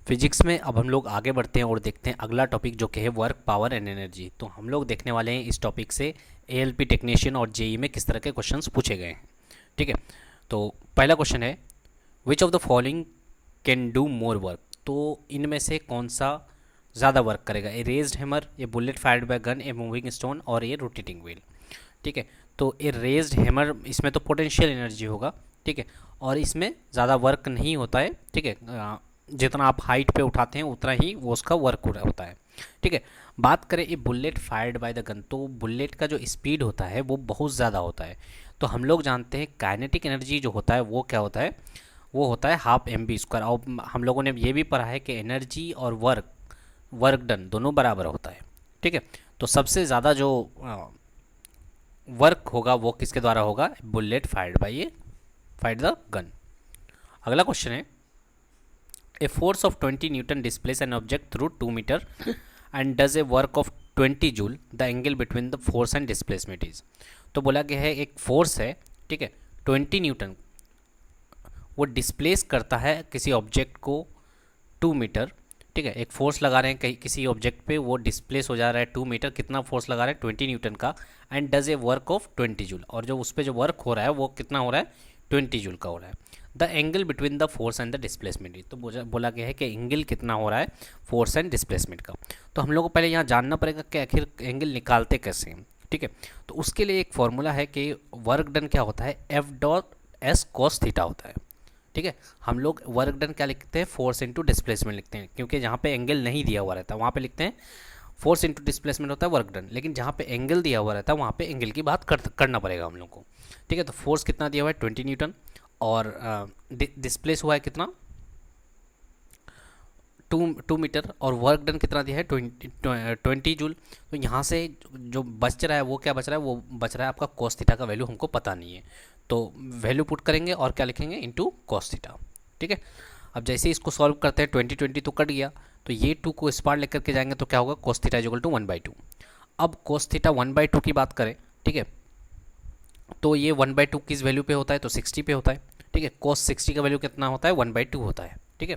Physics में अब हम लोग आगे बढ़ते हैं और देखते हैं अगला टॉपिक जो कि है वर्क, पावर एंड एनर्जी। तो हम लोग देखने वाले हैं इस टॉपिक से एएलपी टेक्नीशियन और जेई में किस तरह के क्वेश्चंस पूछे गए हैं। ठीक है, तो पहला क्वेश्चन है which of the following can do more work. तो इनमें से कौन सा ज़्यादा वर्क करेगा, ए raised hammer, A bullet fired bye gun, a moving stone और ए रोटेटिंग व्हील। ठीक है, तो ए रेज्ड हैमर इसमें तो पोटेंशियल एनर्जी होगा। ठीक है, और इसमें ज़्यादा वर्क नहीं होता है। ठीक है, जितना आप हाइट पे उठाते हैं उतना ही वो उसका वर्क होता है। ठीक है, बात करें ये bullet fired by the gun, तो बुलेट का जो स्पीड होता है वो बहुत ज़्यादा होता है। तो हम लोग जानते हैं काइनेटिक एनर्जी जो होता है वो क्या होता है, वो होता है हाफ एम बी स्क्वायर। और हम लोगों ने ये भी पढ़ा है कि एनर्जी और वर्क डन दोनों बराबर होता है। ठीक है, तो सबसे ज़्यादा जो वर्क होगा वो किसके द्वारा होगा, बुलेट फायर्ड द गन। अगला क्वेश्चन है A force of 20 Newton displaces an object through 2 meter and does a work of 20 joule. The angle between the force and displacement is. तो बोला गया है एक फोर्स है, ठीक है, 20 न्यूटन, वो डिस्प्लेस करता है किसी ऑब्जेक्ट को 2 मीटर। ठीक है, एक फोर्स लगा रहे हैं कहीं किसी ऑब्जेक्ट पे, वो डिस्प्लेस हो जा रहा है 2 मीटर, कितना फोर्स लगा रहे हैं 20 न्यूटन का, and does a work of 20 joule. और जो उस पर जो वर्क हो रहा है वो कितना हो रहा है, 20 जूल का हो रहा है। The angle between the force and the displacement, तो बोला गया है कि एंगल कितना हो रहा है फोर्स एंड डिस्प्लेसमेंट का। तो हम लोग को पहले यहाँ जानना पड़ेगा कि आखिर एंगल निकालते कैसे हैं। ठीक है, तो उसके लिए एक फॉर्मूला है कि वर्क डन क्या होता है, F dot S cos theta होता है। ठीक है, हम लोग वर्क डन क्या लिखते हैं, फोर्स इंटू डिस्प्लेसमेंट लिखते हैं, क्योंकि जहाँ पे एंगल नहीं दिया हुआ रहता वहाँ पे लिखते हैं फोर्स इंटू डिस्प्लेसमेंट होता है वर्क डन, लेकिन जहाँ पे एंगल दिया हुआ रहता है वहाँ पे एंगल की बात करना पड़ेगा हम लोग को। ठीक है, तो फोर्स कितना दिया हुआ है 20 न्यूटन और डिस्प्लेस हुआ है कितना 2 मीटर, और वर्क डन कितना दिया है 20 जूल। तो यहाँ से जो बच रहा है वो क्या बच रहा है, वो बच रहा है आपका कॉस थीटा का वैल्यू हमको पता नहीं है, तो वैल्यू पुट करेंगे और क्या लिखेंगे इंटू कॉस थीटा। ठीक है, अब जैसे इसको सॉल्व करते हैं 20 तो कट गया, तो ये 2 को इस पार लेकर के जाएंगे तो क्या होगा, कॉस थीटा इक्वल टू 1/2। अब कॉस थीटा 1/2 की बात करें, ठीक है, तो ये 1/2 किस वैल्यू पे होता है, तो 60 पे होता है। ठीक है, cos 60 का वैल्यू कितना होता है 1/2 होता है। ठीक है,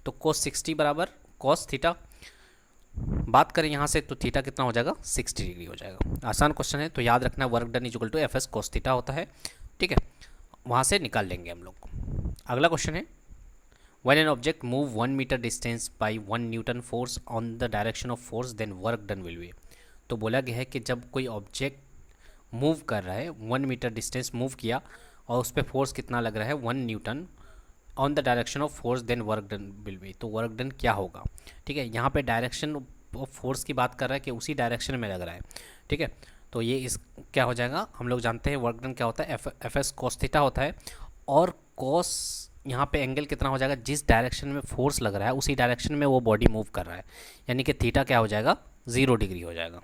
तो cos 60 बराबर cos थीटा, बात करें यहाँ से तो थीटा कितना हो जाएगा 60 डिग्री हो जाएगा। आसान क्वेश्चन है, तो याद रखना work done equal to F S cos theta होता है। ठीक है, वहाँ से निकाल लेंगे हम लोग। अगला क्वेश्चन है when an object move 1 meter distance by 1 newton force on the direction of force then work done will be. तो बोला गया है कि जब कोई ऑब्जेक्ट मूव कर रहा है 1 मीटर डिस्टेंस मूव किया और उस पर फोर्स कितना लग रहा है 1 newton on the direction of force then work done will be, तो वर्क डन क्या होगा। ठीक है, यहाँ पे डायरेक्शन ऑफ फोर्स की बात कर रहा है कि उसी डायरेक्शन में लग रहा है। ठीक है, तो ये इस क्या हो जाएगा, हम लोग जानते हैं वर्क डन क्या होता है एफ एस कॉस थीटा होता है, और कॉस यहाँ पे एंगल कितना हो जाएगा, जिस डायरेक्शन में फोर्स लग रहा है उसी डायरेक्शन में वो बॉडी मूव कर रहा है, यानी कि थीटा क्या हो जाएगा 0 डिग्री हो जाएगा।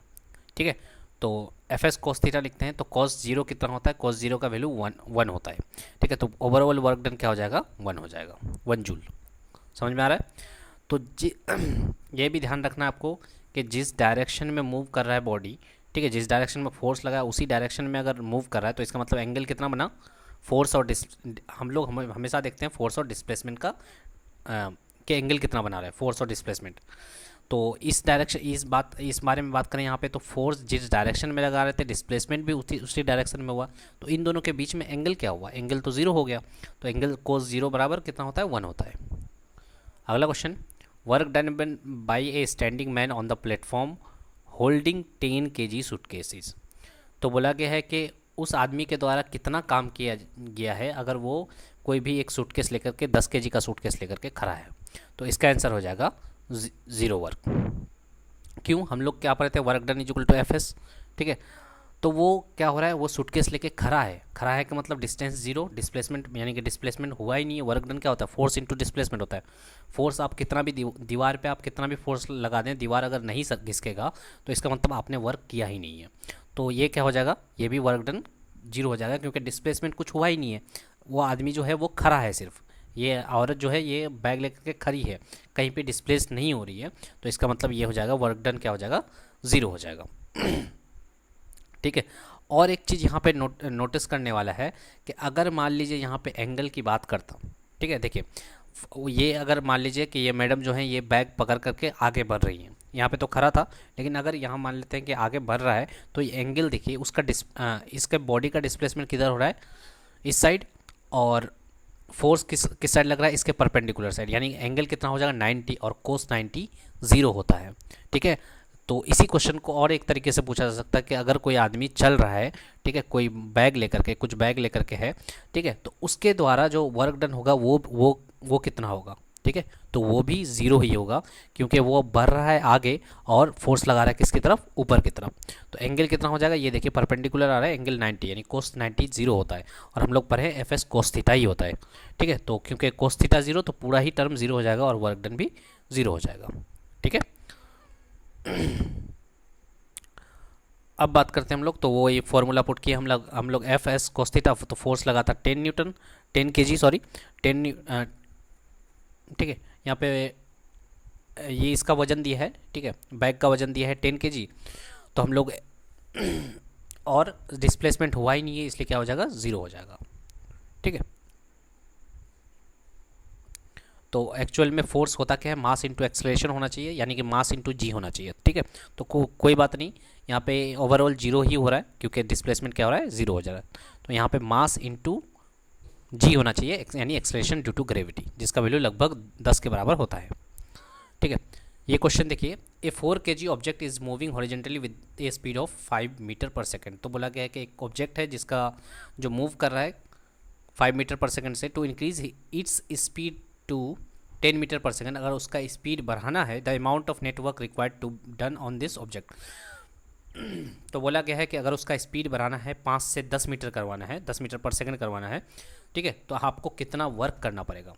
ठीक है, तो एफ एस कॉस थीटा लिखते हैं, तो कॉस 0 कितना होता है, कॉस 0 का वैल्यू 1 होता है। ठीक है, तो ओवरऑल वर्क डन क्या हो जाएगा 1 हो जाएगा, 1 जूल। समझ में आ रहा है, तो ये भी ध्यान रखना आपको कि जिस डायरेक्शन में मूव कर रहा है बॉडी, ठीक है, जिस डायरेक्शन में फोर्स लगा है उसी डायरेक्शन में अगर मूव कर रहा है तो इसका मतलब एंगल कितना बना, फोर्स और हम लोग हमेशा देखते हैं फोर्स और डिस्प्लेसमेंट का कि एंगल कितना बना रहा है फोर्स और डिस्प्लेसमेंट। तो इस डायरेक्शन इस बारे में बात करें यहाँ पे, तो फोर्स जिस डायरेक्शन में लगा रहे थे डिस्प्लेसमेंट भी उसी डायरेक्शन में हुआ, तो इन दोनों के बीच में एंगल क्या हुआ, एंगल तो 0 हो गया, तो एंगल कोस 0 बराबर कितना होता है 1 होता है। अगला question work done by A standing man on the platform holding 10 kg suitcases. तो बोला गया है कि उस आदमी के द्वारा कितना काम किया गया है अगर वो कोई भी एक सूटकेस लेकर के 10 kg का सूटकेस लेकर के खड़ा है, तो इसका आंसर हो जाएगा 0 वर्क। क्यों, हम लोग क्या पढ़े थे work done equal to F S. ठीक है, तो वो क्या हो रहा है, वो सूटकेस लेके खड़ा है कि मतलब डिस्टेंस 0, डिस्प्लेसमेंट यानी कि डिस्प्लेसमेंट हुआ ही नहीं है। वर्क डन क्या होता है फोर्स इंटू डिस्प्लेसमेंट होता है। फोर्स आप कितना भी दीवार पे आप कितना भी फोर्स लगा दें, दीवार अगर नहीं घिसकेगा तो इसका मतलब आपने वर्क किया ही नहीं है। तो ये क्या हो जाएगा, ये भी वर्क डन 0 हो जाएगा, क्योंकि डिस्प्लेसमेंट कुछ हुआ ही नहीं है। वो आदमी जो है वो खड़ा है, सिर्फ ये औरत जो है ये बैग लेकर के खड़ी है, कहीं पे डिस्प्लेस नहीं हो रही है, तो इसका मतलब ये हो जाएगा वर्क डन क्या हो जाएगा 0 हो जाएगा। ठीक है, और एक चीज़ यहाँ पे नोटिस करने वाला है कि अगर मान लीजिए यहाँ पे एंगल की बात करता हूँ, ठीक है, देखिए ये अगर मान लीजिए कि ये मैडम जो है ये बैग पकड़ करके आगे बढ़ रही हैं, यहाँ पे तो खड़ा था, लेकिन अगर यहाँ मान लेते हैं कि आगे बढ़ रहा है, तो ये एंगल देखिए उसका इसके बॉडी का डिस्प्लेसमेंट किधर हो रहा है, इस साइड, और फोर्स किस किस साइड लग रहा है, इसके परपेंडिकुलर साइड, यानी एंगल कितना हो जाएगा 90, और कोस 90 0 होता है। ठीक है, तो इसी क्वेश्चन को और एक तरीके से पूछा जा सकता है कि अगर कोई आदमी चल रहा है, ठीक है, कोई बैग लेकर के, कुछ बैग लेकर के है, ठीक है, तो उसके द्वारा जो वर्क डन होगा वो कितना होगा, ठीक है, तो वो भी 0 ही होगा, क्योंकि वो बढ़ रहा है आगे और फोर्स लगा रहा है किसकी तरफ, ऊपर की तरफ। तो एंगल कितना हो जाएगा, ये देखिए परपेंडिकुलर आ रहा है एंगल 90, यानी कोस 90 0 होता है, और हम लोग पढ़े एफ एस कोस थीटा ही होता है। ठीक है, तो क्योंकि कोस थीटा 0, तो पूरा ही टर्म 0 हो जाएगा और वर्क डन भी 0 हो जाएगा। ठीक है, अब बात करते हैं हम लोग, तो वो ये फॉर्मूला पुट किया हम लोग एफ एस कोस थीटा, तो फोर्स लगा था 10 न्यूटन, 10 केजी सॉरी 10। ठीक है, यहाँ पे ये इसका वजन दिया है, ठीक है, बैग का वजन दिया है 10 केजी, तो हम लोग और डिस्प्लेसमेंट हुआ ही नहीं है, इसलिए क्या हो जाएगा, 0 हो जाएगा। ठीक है, तो एक्चुअल में फोर्स होता क्या है, मास इंटू एक्सलेशन होना चाहिए, यानी कि मास इंटू जी होना चाहिए। ठीक है, तो कोई बात नहीं, यहाँ पे ओवरऑल 0 ही हो रहा है, क्योंकि डिस्प्लेसमेंट क्या हो रहा है, 0 हो जा रहा है। तो यहाँ पे मास इंटू जी होना चाहिए, यानी एक्सलेशन ड्यू टू ग्रेविटी, जिसका वैल्यू लगभग 10 के बराबर होता है। ठीक है, ये क्वेश्चन देखिए, a 4 kg object is moving horizontally with a speed of 5 metre per second. तो बोला गया है कि एक ऑब्जेक्ट है जिसका जो मूव कर रहा है 5 मीटर पर सेकेंड से, to increase its speed to 10 metre per second, अगर उसका स्पीड बढ़ाना है, the amount of net work required to done on this object. तो बोला गया है कि अगर उसका स्पीड बढ़ाना है 5 से 10 मीटर करवाना है, 10 मीटर पर सेकेंड करवाना है, ठीक है, तो आपको कितना वर्क करना पड़ेगा।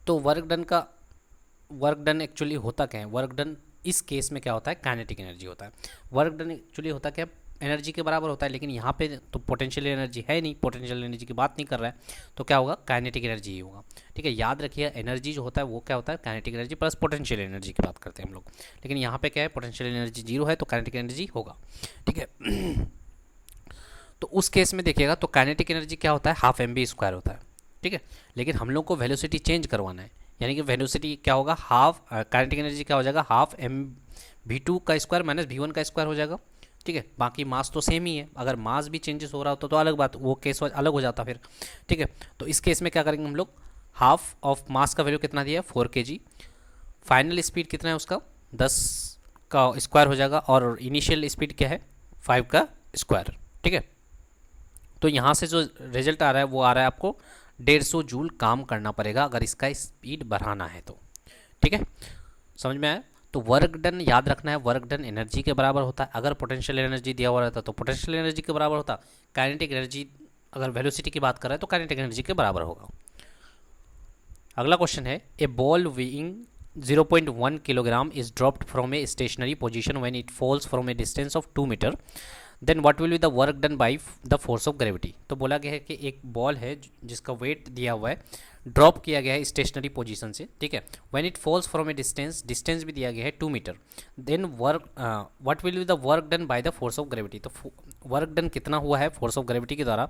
तो वर्क डन एक्चुअली होता क्या है, वर्क डन इस केस में क्या होता है, काइनेटिक एनर्जी होता है। वर्क डन एक्चुअली होता क्या है, एनर्जी के बराबर होता है, लेकिन यहाँ पे तो पोटेंशियल एनर्जी है नहीं, पोटेंशियल एनर्जी की बात नहीं कर रहा है, तो क्या होगा, काइनेटिक एनर्जी ही होगा। ठीक है, याद रखिए एनर्जी जो होता है वो क्या होता है, kinetic energy plus potential energy की बात करते हैं हम लोग, लेकिन यहाँ पे क्या है, पोटेंशियल एनर्जी 0 है, तो काइनेटिक एनर्जी होगा। ठीक है, तो उस केस में देखिएगा, तो काइनेटिक एनर्जी क्या होता है, हाफ mv² होता है। ठीक है, लेकिन हम लोग को वेलोसिटी चेंज करवाना है, यानी कि वेलोसिटी क्या होगा, हाफ काइनेटिक एनर्जी क्या हो जाएगा, हाफ mv2 का स्क्वायर माइनस v1 का स्क्वायर हो जाएगा। ठीक है, बाकी मास तो सेम ही है, अगर मास भी चेंजेस हो रहा होता तो अलग बात, वो केस अलग हो जाता फिर। ठीक है, तो इस केस में क्या करेंगे हम लोग, हाफ ऑफ मास का वैल्यू कितना दिया है, 4 kg, फाइनल स्पीड कितना है उसका 10 का स्क्वायर हो जाएगा, और इनिशियल स्पीड क्या है 5 का स्क्वायर। ठीक है, तो यहाँ से जो रिजल्ट आ रहा है वो आ रहा है आपको 150 जूल काम करना पड़ेगा अगर इसका स्पीड बढ़ाना है तो। ठीक है, समझ में आया। तो वर्क डन याद रखना है, वर्क डन एनर्जी के बराबर होता है, अगर पोटेंशियल एनर्जी दिया हुआ रहता तो पोटेंशियल एनर्जी के बराबर होता, काइनेटिक एनर्जी अगर वेलोसिटी की बात कर रहे हैं तो काइनेटिक एनर्जी के बराबर होगा। अगला क्वेश्चन है, a ball weighing 0.1 kilogram is dropped from a stationary position when it falls from a distance of 2 metre, then what will be the work done by the force of gravity. तो बोला गया है कि एक ball है जिसका wait दिया हुआ है, ड्रॉप किया गया है स्टेशनरी पोजीशन से। ठीक है, when it falls from a distance भी दिया गया है 2 metre, then what will be the work done by the force of gravity. तो वर्क डन कितना हुआ है फोर्स ऑफ ग्रेविटी के द्वारा,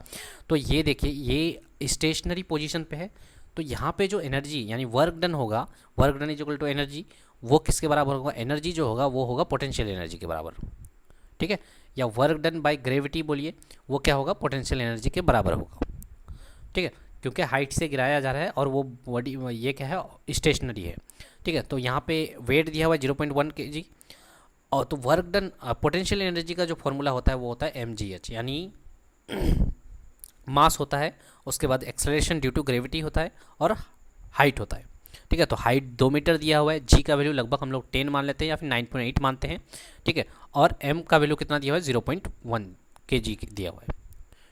तो ये देखिए ये स्टेशनरी पोजीशन पे है, तो यहाँ पे जो एनर्जी यानी वर्क डन होगा, work done is equal to energy, वो किसके बराबर होगा, एनर्जी जो होगा वो होगा पोटेंशियल एनर्जी के बराबर। ठीक है, या वर्क डन बाय ग्रेविटी बोलिए, वो क्या होगा, पोटेंशियल एनर्जी के बराबर होगा। ठीक है, क्योंकि हाइट से गिराया जा रहा है और वो बॉडी ये क्या है, स्टेशनरी है। ठीक है, तो यहाँ पे वेट दिया हुआ है 0.1 kg, और तो वर्क डन पोटेंशियल एनर्जी का जो फॉर्मूला होता है वो होता है mgh, यानी मास होता है, उसके बाद एक्सेलरेशन ड्यू टू ग्रेविटी होता है, और हाइट होता है। ठीक है, तो हाइट 2 मीटर दिया हुआ है, जी का वैल्यू लगभग हम लोग 10 मान लेते हैं या फिर 9.8 मानते हैं। ठीक है, और एम का वैल्यू कितना दिया हुआ है, 0.1 kg दिया हुआ है।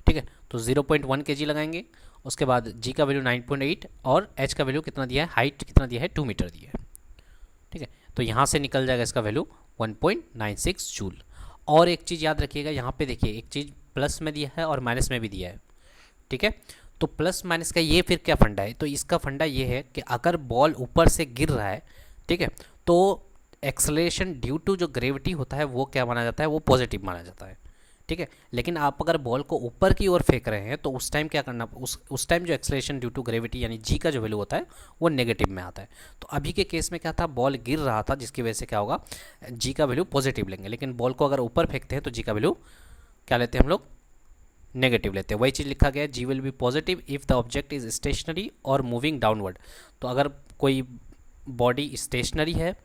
ठीक है, तो 0.1 kg लगाएंगे, उसके बाद जी का वैल्यू 9.8, और एच का वैल्यू कितना दिया है, हाइट कितना दिया है, 2 मीटर दिया है। ठीक है, तो यहाँ से निकल जाएगा इसका वैल्यू 1.96 जूल। और एक चीज़ याद रखिएगा, यहाँ पे देखिए एक चीज़ प्लस में दिया है और माइनस में भी दिया है। ठीक है, तो प्लस माइनस का ये फिर क्या फंडा है, तो इसका फंडा ये है कि अगर बॉल ऊपर से गिर रहा है, ठीक है, तो एक्सेलरेशन ड्यू टू जो ग्रेविटी होता है वो क्या माना जाता है, वो पॉजिटिव माना जाता है। ठीक है। लेकिन आप अगर बॉल को ऊपर की ओर फेंक रहे हैं तो उस टाइम क्या करना, उस टाइम जो एक्सेलरेशन ड्यू टू ग्रेविटी यानी जी का जो वैल्यू होता है वो नेगेटिव में आता है। तो अभी के केस में क्या था, बॉल गिर रहा था जिसकी वजह से क्या होगा, जी का वैल्यू पॉजिटिव लेंगे, लेकिन बॉल को अगर ऊपर फेंकते हैं तो जी का वैल्यू क्या लेते हैं हम लोग, नेगेटिव लेते हैं। वही चीज़ लिखा गया है, g will be positive if the object is stationary और मूविंग डाउनवर्ड। तो अगर कोई बॉडी स्टेशनरी है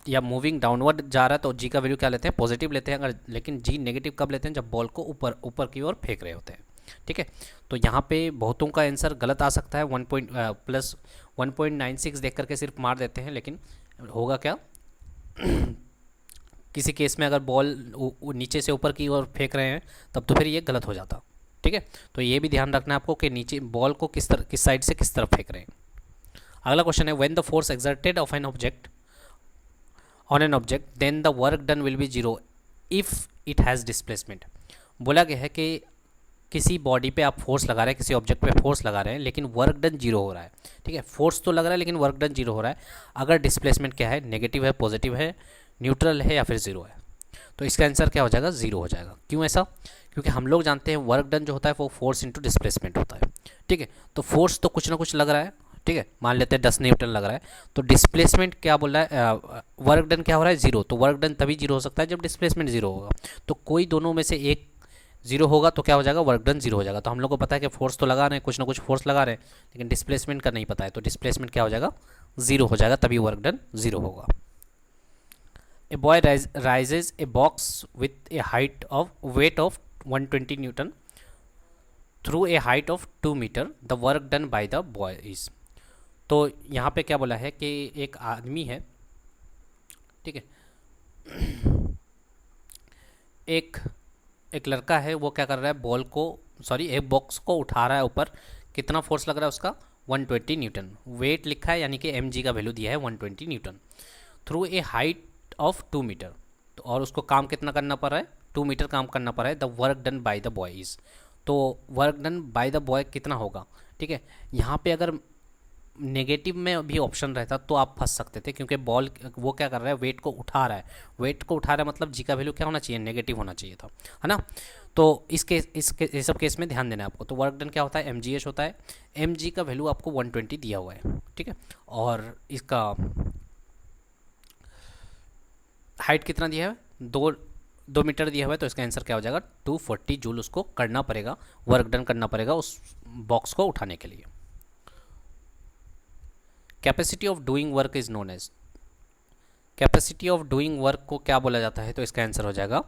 या मूविंग डाउनवर्ड जा रहा है तो जी का वैल्यू क्या लेते हैं, पॉजिटिव लेते हैं। अगर लेकिन जी नेगेटिव कब लेते हैं, जब बॉल को ऊपर ऊपर की ओर फेंक रहे होते हैं। ठीक है। तो यहाँ पे बहुतों का आंसर गलत आ सकता है, 1+1.96 देख करके सिर्फ मार देते हैं, लेकिन होगा क्या किसी केस में अगर बॉल नीचे से ऊपर की ओर फेंक रहे हैं तब तो फिर ये गलत हो जाता। ठीक है। तो ये भी ध्यान रखना है आपको कि नीचे बॉल को किस साइड से किस तरफ फेंक रहे हैं। अगला क्वेश्चन है, when the force exerted of an object on an object then the work done will be zero if it has displacement. बोला गया है कि किसी बॉडी पे आप फोर्स लगा रहे हैं, किसी ऑब्जेक्ट पे फोर्स लगा रहे हैं, लेकिन वर्क डन जीरो हो रहा है। ठीक है, फोर्स तो लग रहा है लेकिन वर्क डन जीरो हो रहा है। अगर डिस्प्लेसमेंट क्या है, नेगेटिव है, पॉजिटिव है, न्यूट्रल है या फिर ज़ीरो है, तो इसका आंसर क्या हो जाएगा, ज़ीरो हो जाएगा। क्यों ऐसा, क्योंकि हम लोग जानते हैं वर्क डन जो होता है वो फोर्स इंटू डिस्प्लेसमेंट होता है। ठीक है, तो फोर्स तो कुछ ना कुछ लग रहा है। ठीक है, मान लेते हैं 10 न्यूटन लग रहा है, तो डिस्प्लेसमेंट क्या बोल रहा है, वर्क डन क्या हो रहा है, जीरो। तो वर्क डन तभी जीरो हो सकता है जब डिस्प्लेसमेंट जीरो होगा। तो कोई दोनों में से एक जीरो होगा तो क्या हो जाएगा, वर्क डन जीरो हो जाएगा। तो हम लोग को पता है कि फोर्स तो लगा रहे हैं, कुछ ना कुछ फोर्स लगा रहे हैं, लेकिन डिस्प्लेसमेंट का नहीं पता है, तो डिस्प्लेसमेंट क्या हो जाएगा, जीरो हो जाएगा, तभी वर्क डन जीरो होगा। A boy raises a box with a height of weight of 120 newton through a height of 2 meter, the work done by the boy is. तो यहाँ पे क्या बोला है कि एक आदमी है, ठीक है, एक एक लड़का है, वो क्या कर रहा है, बॉल को एक बॉक्स को उठा रहा है ऊपर। कितना फोर्स लग रहा है उसका, 120 न्यूटन। वेट लिखा है यानी कि mg का वैल्यू दिया है 120 newton, through a height of 2 meter. तो और उसको काम कितना करना पड़ रहा है, 2 मीटर काम करना पड़ रहा है। The work done by the boy is, तो work done by the boy कितना होगा। ठीक है, यहाँ पे अगर नेगेटिव में भी ऑप्शन रहता तो आप फंस सकते थे, क्योंकि बॉल वो क्या कर रहा है, वेट को उठा रहा है। वेट को उठा रहा है मतलब जी का वैल्यू क्या होना चाहिए, नेगेटिव होना चाहिए था, है ना। तो इस सब केस में ध्यान देना है आपको। तो वर्क डन क्या होता है, mgh होता है। mg का वैल्यू आपको 120 दिया हुआ है। ठीक है, और इसका हाइट कितना दिया है, 2 मीटर दिया हुआ है, तो इसका आंसर क्या हो जाएगा, 240 जूल उसको करना पड़ेगा, वर्क डन करना पड़ेगा उस बॉक्स को उठाने के लिए। Capacity of doing work is known as, capacity of doing work को क्या बोला जाता है, तो इसका आंसर हो जाएगा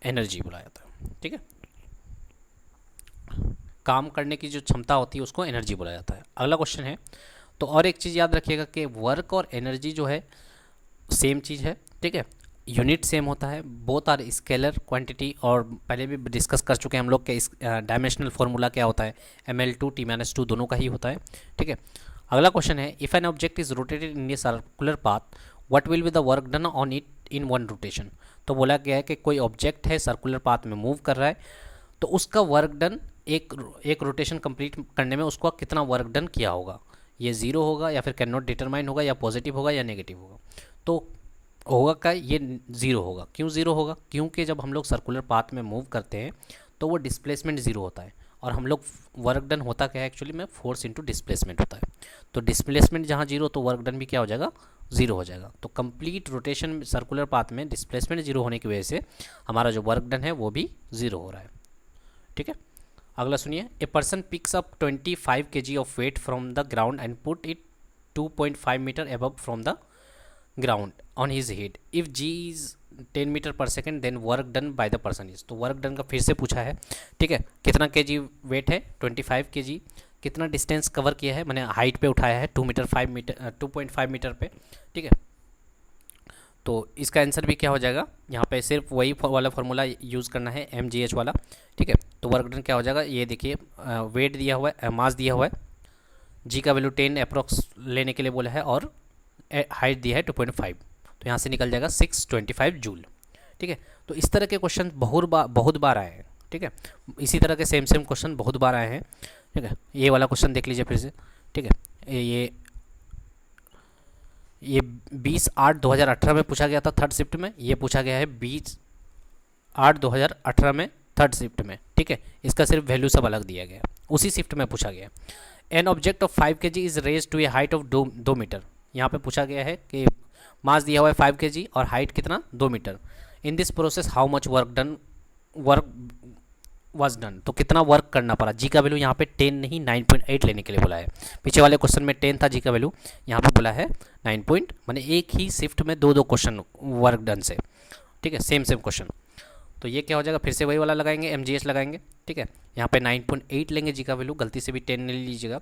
एनर्जी बोला जाता है। ठीक है, काम करने की जो क्षमता होती है उसको एनर्जी बोला जाता है। अगला क्वेश्चन है, तो और एक चीज़ याद रखिएगा कि वर्क और एनर्जी जो है सेम चीज़ है। ठीक है, यूनिट सेम होता है, बोथ आर स्केलर क्वांटिटी, और पहले भी डिस्कस कर चुके हैं हम लोग कि इस डायमेंशनल फार्मूला क्या होता है, ml2 t-2 दोनों का ही होता है। ठीक है, अगला क्वेश्चन है, if an object is rotated in a circular path what will be the work done on it in one rotation. तो बोला गया है कि कोई ऑब्जेक्ट है सर्कुलर पाथ में मूव कर रहा है, तो उसका वर्क डन एक रोटेशन कंप्लीट करने में उसको कितना वर्क डन किया होगा, ये ज़ीरो होगा या फिर कैन नॉट डिटरमाइन होगा, या पॉजिटिव होगा या नेगेटिव होगा। तो होगा क्या, ये ज़ीरो होगा। क्यों ज़ीरो होगा, क्योंकि जब हम लोग सर्कुलर पाथ में मूव करते हैं तो वो डिस्प्लेसमेंट ज़ीरो होता है, और हम लोग वर्क डन होता क्या है एक्चुअली में, फोर्स इंटू डिस्प्लेसमेंट होता है। तो डिस्प्लेसमेंट जहाँ जीरो तो वर्क डन भी क्या हो जाएगा, ज़ीरो हो जाएगा। तो कंप्लीट रोटेशन सर्कुलर पाथ में डिस्प्लेसमेंट जीरो होने की वजह से हमारा जो वर्क डन है वो भी ज़ीरो हो रहा है। ठीक है, अगला सुनिए, a person picks up 25 kg of weight from the ground and put it 2.5 metre above from the ground on his head, if g is 10 metre per second then work done by the person is. तो work done का फिर से पूछा है। ठीक है, कितना KG wait है, 25 kg, कितना डिस्टेंस कवर किया है, मैंने हाइट पे उठाया है 2.5 मीटर पे। ठीक है, तो इसका आंसर भी क्या हो जाएगा, यहाँ पे सिर्फ वही वाला फार्मूला यूज़ करना है, mgh वाला। ठीक है, तो वर्क डन क्या हो जाएगा, ये देखिए वेट दिया हुआ है, मास दिया हुआ है, जी का वैल्यू 10 अप्रॉक्स लेने के लिए बोला है, और हाइट दिया है 2.5, तो यहाँ से निकल जाएगा 625 जूल। ठीक है, तो इस तरह के क्वेश्चन बहुत बार आए हैं। ठीक है, इसी तरह के सेम क्वेश्चन बहुत बार आए हैं। ठीक है, ये वाला क्वेश्चन देख लीजिए फिर से। ठीक है, ये 20/8/2018 में पूछा गया था, थर्ड शिफ्ट में। ये पूछा गया है 8/2018 में, थर्ड शिफ्ट में, ठीक है। इसका सिर्फ वैल्यू सब अलग दिया गया, उसी शिफ्ट में पूछा गया। An object of 5 kg is raise to a height of 2 meter. यहाँ पे पूछा गया है कि मास दिया हुआ है 5 kg और हाइट कितना 2 metre. In this process how much work was done, तो कितना वर्क करना पड़ा। जी का वैल्यू यहाँ पे 10 नहीं 9.8 लेने के लिए बोला है। पीछे वाले क्वेश्चन में 10 था जी का वैल्यू, यहाँ पे बोला है 9 पॉइंट, माने एक ही शिफ्ट में दो क्वेश्चन वर्क डन से, ठीक है, सेम क्वेश्चन। तो ये क्या हो जाएगा, फिर से वही वाला लगाएंगे, MGH लगाएंगे, ठीक है। यहाँ पे 9.8 लेंगे जी का वैल्यू, गलती से भी 10 नहीं लीजिएगा,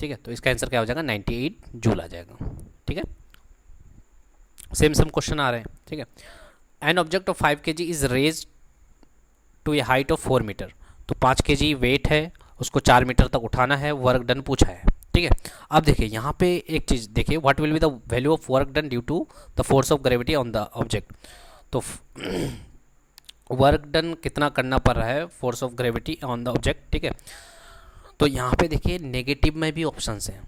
ठीक है। तो इसका आंसर क्या हो जाएगा 98 जूल आ जाएगा, ठीक है। सेम क्वेश्चन आ रहे हैं, ठीक है। An object of 5 kg is raise to a height of 4 metre, तो 5 kg वेट है, उसको 4 मीटर तक उठाना है, वर्क डन पूछा है, ठीक है। अब देखिए यहाँ पे एक चीज़ देखिए, what will be the value of work done due to the force of gravity on the object. तो वर्क डन कितना करना पड़ रहा है, force of gravity on the object, ठीक है। तो यहाँ पे देखिए नेगेटिव में भी ऑप्शंस हैं,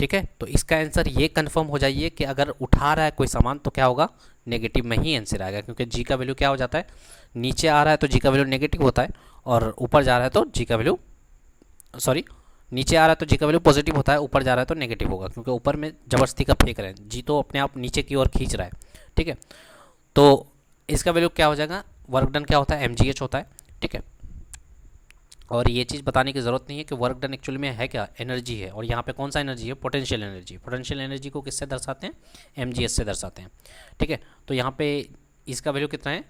ठीक है। तो इसका आंसर ये कंफर्म हो जाइए कि अगर उठा रहा है कोई सामान तो क्या होगा, नेगेटिव में ही आंसर आएगा, क्योंकि जी का वैल्यू क्या हो जाता है, नीचे आ रहा है तो जी का वैल्यू नेगेटिव होता है, और ऊपर जा रहा है तो जी का वैल्यू, सॉरी, नीचे आ रहा है तो जी का वैल्यू पॉजिटिव होता है, ऊपर जा रहा है तो नेगेटिव होगा, क्योंकि ऊपर में ज़बरदस्ती का फेंक रहे हैं, जी तो अपने आप नीचे की ओर खींच रहा है, ठीक है। तो इसका वैल्यू क्या हो जाएगा, वर्क डन क्या होता है, MGH होता है, ठीक है। और ये चीज़ बताने की ज़रूरत नहीं है कि वर्क डन एक्चुअली में है क्या, एनर्जी है, और यहाँ पे कौन सा एनर्जी है, पोटेंशियल एनर्जी। पोटेंशियल एनर्जी को किससे दर्शाते हैं, MGH से दर्शाते हैं, ठीक है। तो यहाँ पे इसका वैल्यू कितना है,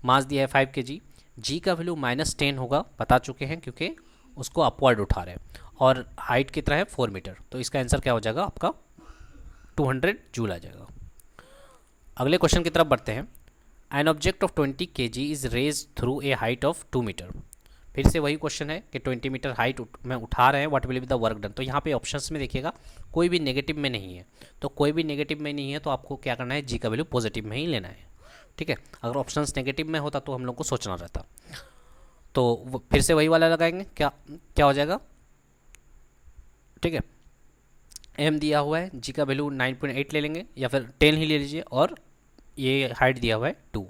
मास दिया है 5 kg, जी का वैल्यू -10 होगा, बता चुके हैं, क्योंकि उसको अपवर्ड उठा रहे हैं, और हाइट कितना है 4 मीटर। तो इसका आंसर क्या हो जाएगा आपका 200 जूल आ जाएगा। अगले क्वेश्चन की तरफ बढ़ते हैं। An object of 20 kg is raised through a height of 2 metre. फिर से वही क्वेश्चन है कि 20 मीटर हाइट में उठा रहे हैं, what will be the work done. तो यहाँ पे ऑप्शंस में देखिएगा कोई भी नेगेटिव में नहीं है, तो कोई भी नेगेटिव में नहीं है तो आपको क्या करना है, जी का वैल्यू पॉजिटिव में ही लेना है, ठीक है। अगर ऑप्शंस नेगेटिव में होता तो हम लोग को सोचना रहता। तो फिर से वही वाला लगाएंगे, क्या क्या हो जाएगा, ठीक है। एम दिया हुआ है, जी का वैल्यू 9.8 ले लेंगे, या फिर 10 ही ले लीजिए, और ये हाइट दिया हुआ है 2,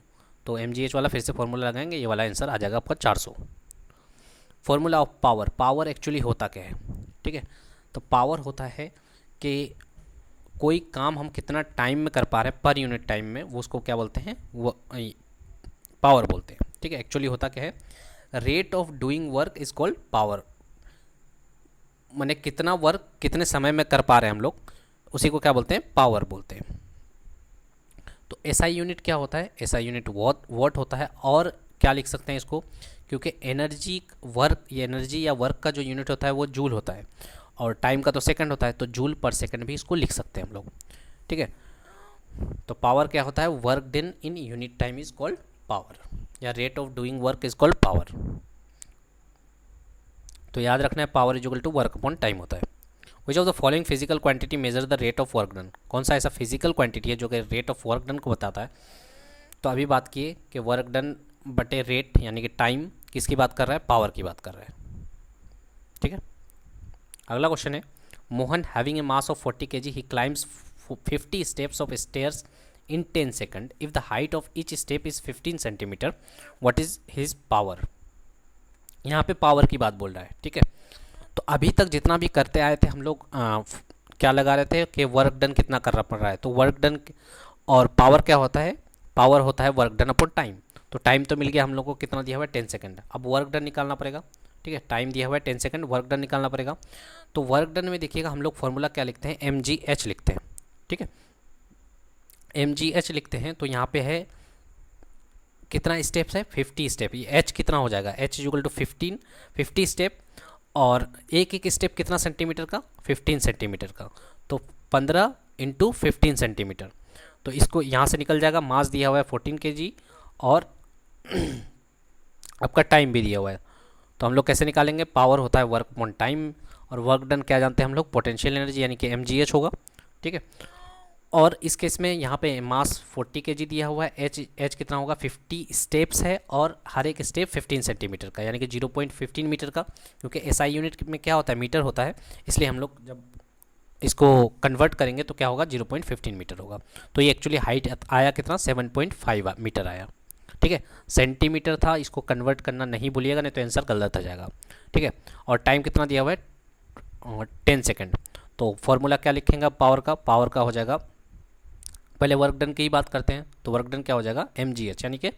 तो MGH वाला फिर से फॉर्मूला लगाएंगे, ये वाला आंसर आ जाएगा आपका 400। Formula of power, power actually होता क्या है, ठीक है। तो पावर होता है कि कोई काम हम कितना टाइम में कर पा रहे हैं पर यूनिट टाइम में, वो उसको क्या बोलते हैं, वो पावर बोलते हैं, ठीक है। एक्चुअली होता क्या है, rate of doing work is called power, माने कितना वर्क कितने समय में कर पा रहे हैं हम लोग, उसी को क्या बोलते हैं, पावर बोलते हैं। तो SI यूनिट क्या होता है, SI यूनिट वॉट होता है, और क्या लिख सकते हैं इसको, क्योंकि एनर्जी वर्क, ये एनर्जी या वर्क का जो यूनिट होता है वो जूल होता है, और टाइम का तो सेकंड होता है, तो जूल पर सेकंड भी इसको लिख सकते हैं हम लोग, ठीक है। तो पावर क्या होता है, work done in unit time is called power, या rate of doing work is called power. तो याद रखना है, power is equal to work upon time होता है। Which of the following physical quantity measure the rate of work done, कौन सा ऐसा फिजिकल क्वांटिटी है जो कि रेट ऑफ वर्क डन को बताता है। तो अभी बात किए कि वर्क डन बटे रेट, यानी कि टाइम किसकी बात कर रहा है, पावर की बात कर रहा है, ठीक है। अगला क्वेश्चन है, Mohan having a mass of 40 kg he climbs 50 steps of stairs in 10 second, if the height of each step is 15 centimetre, what is his power. यहाँ पे पावर की बात बोल रहा है, ठीक है। तो अभी तक जितना भी करते आए थे हम लोग क्या लगा रहे थे कि वर्क डन कितना करना पड़ रहा है, तो वर्क डन और पावर क्या होता है, पावर होता है वर्क डन अपॉन टाइम। तो टाइम तो मिल गया हम लोग को, कितना दिया हुआ है 10 सेकंड, अब वर्क डन निकालना पड़ेगा, ठीक है। टाइम दिया हुआ है 10 सेकंड, वर्क डन निकालना पड़ेगा। तो वर्क डन में देखिएगा हम लोग फॉर्मूला क्या लिखते हैं, MGH लिखते हैं, ठीक है। MGH लिखते हैं, तो यहाँ पे है कितना स्टेप्स है, 50 स्टेप, ये H कितना हो जाएगा, H इक्वल टू 50 स्टेप, और एक एक स्टेप कितना सेंटीमीटर का, 15 सेंटीमीटर का, तो 15 इंटू 15 सेंटीमीटर। तो इसको यहाँ से निकल जाएगा, मास दिया हुआ है 14 kg, और आपका टाइम भी दिया हुआ है। तो हम लोग कैसे निकालेंगे, पावर होता है वर्क अपॉन टाइम, और वर्क डन क्या जानते हैं हम लोग, पोटेंशियल एनर्जी, यानी कि MGH होगा, ठीक है। और इस केस में यहाँ पे मास 40 kg दिया हुआ है, H कितना होगा, 50 स्टेप्स है, और हर एक स्टेप 15 सेंटीमीटर का, यानी कि 0.15 मीटर का, क्योंकि SI यूनिट में क्या होता है, मीटर होता है, इसलिए हम लोग जब इसको कन्वर्ट करेंगे तो क्या होगा, 0.15 मीटर होगा। तो ये एक्चुअली हाइट आया कितना, 7.5 मीटर आया, ठीक है, सेंटीमीटर था, इसको कन्वर्ट करना नहीं भूलिएगा, नहीं तो आंसर गलत आ जाएगा। ठीक है, और टाइम कितना दिया हुआ है 10 सेकेंड। तो फॉर्मूला क्या लिखेंगे पावर का हो जाएगा, पहले वर्क डन की ही बात करते हैं, तो वर्क डन क्या हो जाएगा mgh, यानी कि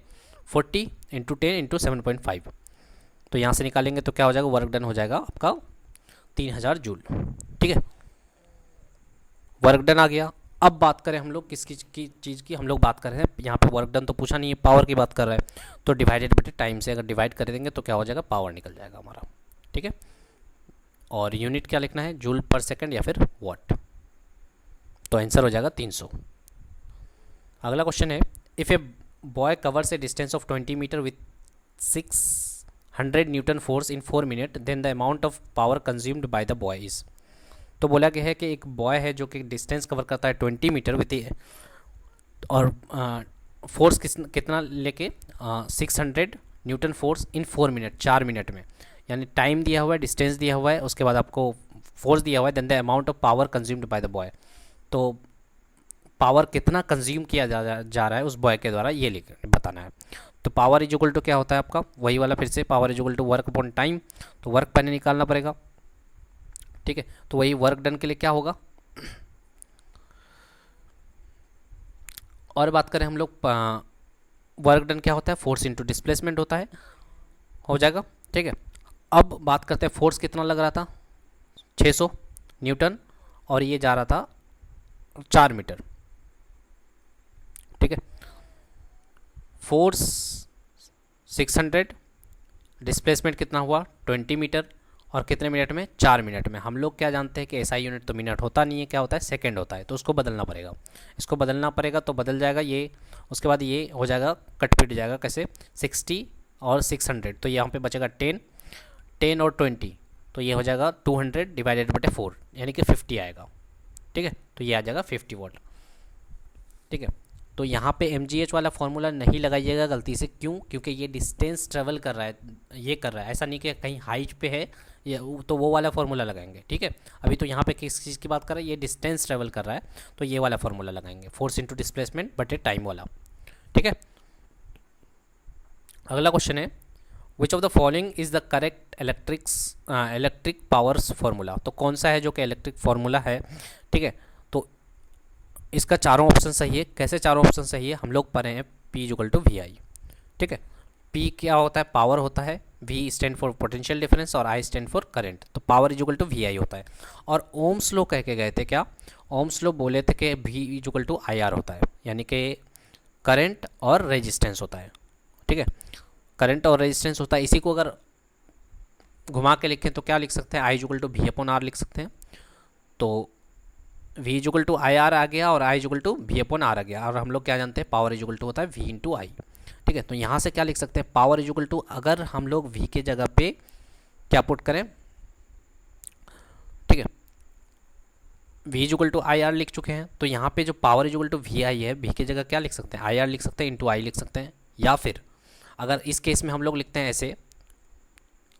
40 इंटू 10 इंटू 7.5। तो यहाँ से निकालेंगे तो क्या हो जाएगा, वर्क डन हो जाएगा आपका 3000 जूल। ठीक है, वर्क डन आ गया। अब बात करें हम लोग किस चीज़ की हम लोग बात कर रहे हैं, यहाँ पे वर्क डन तो पूछा नहीं है, पावर की बात कर रहे हैं, तो डिवाइडेड बाय टाइम से अगर डिवाइड कर देंगे तो क्या हो जाएगा, पावर निकल जाएगा हमारा। ठीक है, और यूनिट क्या लिखना है, जूल पर सेकंड या फिर वाट, तो आंसर हो जाएगा 300। अगला क्वेश्चन है, if a boy covers a distance of 20 metre with 600 newton force in 4 minute, then the amount of power consumed by the boy is. तो बोला गया है कि एक बॉय है जो कि डिस्टेंस कवर करता है 20 मीटर विथ, और फोर्स कितना लेके 600 newton force in 4 minute, 4 minute में, यानी टाइम दिया हुआ है, डिस्टेंस दिया हुआ है, उसके बाद आपको फोर्स दिया हुआ है, then the amount of power consumed by the boy. तो पावर कितना कंज्यूम किया जा रहा है उस बॉय के द्वारा, ये बताना है। तो पावर इज इक्वल टू क्या होता है आपका, वही वाला फिर से, power is equal to work upon time, तो वर्क पहले निकालना पड़ेगा। ठीक है, तो वही वर्क डन के लिए क्या होगा, और बात करें हम लोग वर्क डन क्या होता है, फोर्स इंटू डिस्प्लेसमेंट होता है, हो जाएगा। ठीक है, अब बात करते हैं फोर्स कितना लग रहा था 600 न्यूटन, और ये जा रहा था 4 मीटर। ठीक है, फोर्स 600, डिस्प्लेसमेंट कितना हुआ 20 मीटर, और कितने मिनट में, 4 मिनट में। हम लोग क्या जानते हैं कि एसआई यूनिट तो मिनट होता नहीं है, क्या होता है, सेकंड होता है, तो उसको बदलना पड़ेगा, इसको बदलना पड़ेगा, तो बदल जाएगा ये, उसके बाद ये हो जाएगा कट पिट जाएगा, कैसे 60 और 600, तो यहाँ पे बचेगा 10 और 20, तो ये हो जाएगा 200 डिवाइडेड बटे 4, यानी कि 50 आएगा। ठीक है, तो ये आ जाएगा 50 वोल्ट। ठीक है, तो यहाँ पे mgh वाला फॉर्मूला नहीं लगाइएगा गलती से, क्यों, क्योंकि ये डिस्टेंस ट्रेवल कर रहा है, ये कर रहा है, ऐसा नहीं कि कहीं हाइट पे है ये, तो वो वाला फॉर्मूला लगाएंगे। ठीक है, अभी तो यहाँ पे किस चीज़ की बात कर रहा है, ये डिस्टेंस ट्रेवल कर रहा है, तो ये वाला फॉर्मूला लगाएंगे, फोर्स इंटू डिस्प्लेसमेंट बटे टाइम वाला। ठीक है, अगला क्वेश्चन है, which of the following is the correct electric powers formula. तो कौन सा है जो कि इलेक्ट्रिक फॉर्मूला है। ठीक है, तो इसका चारों ऑप्शन सही है। कैसे चारों ऑप्शन सही है, हम लोग पढ़े हैं P इक्वल टू वी आई। ठीक है, P क्या होता है, पावर होता है, V stand for potential difference और I स्टैंड फॉर करंट, तो power is equal to V I होता है। और ओम्स लॉ कह के गए थे, क्या ओम्स लॉ बोले थे कि V is equal to I R होता है, यानी कि करंट और रेजिस्टेंस होता है। ठीक है, करंट और रेजिस्टेंस होता है, इसी को अगर घुमा के लिखें तो क्या लिख सकते हैं, I is equal to V upon R लिख सकते हैं। तो V is equal to I R आ गया और I is equal to V upon R आ गया, और हम लोग क्या जानते हैं, पावर इज इक्वल टू होता है V इंटू आई। ठीक है, तो यहाँ से क्या लिख सकते हैं, पावर इज इक्वल टू, अगर हम लोग V के जगह पे क्या पुट करें, ठीक है, V is equal to I R लिख चुके हैं, तो यहाँ पे जो power is equal to V I है, V की जगह क्या लिख सकते हैं, आई आर लिख सकते हैं, इंटू आई लिख सकते हैं। या फिर अगर इस केस में हम लोग लिखते हैं ऐसे,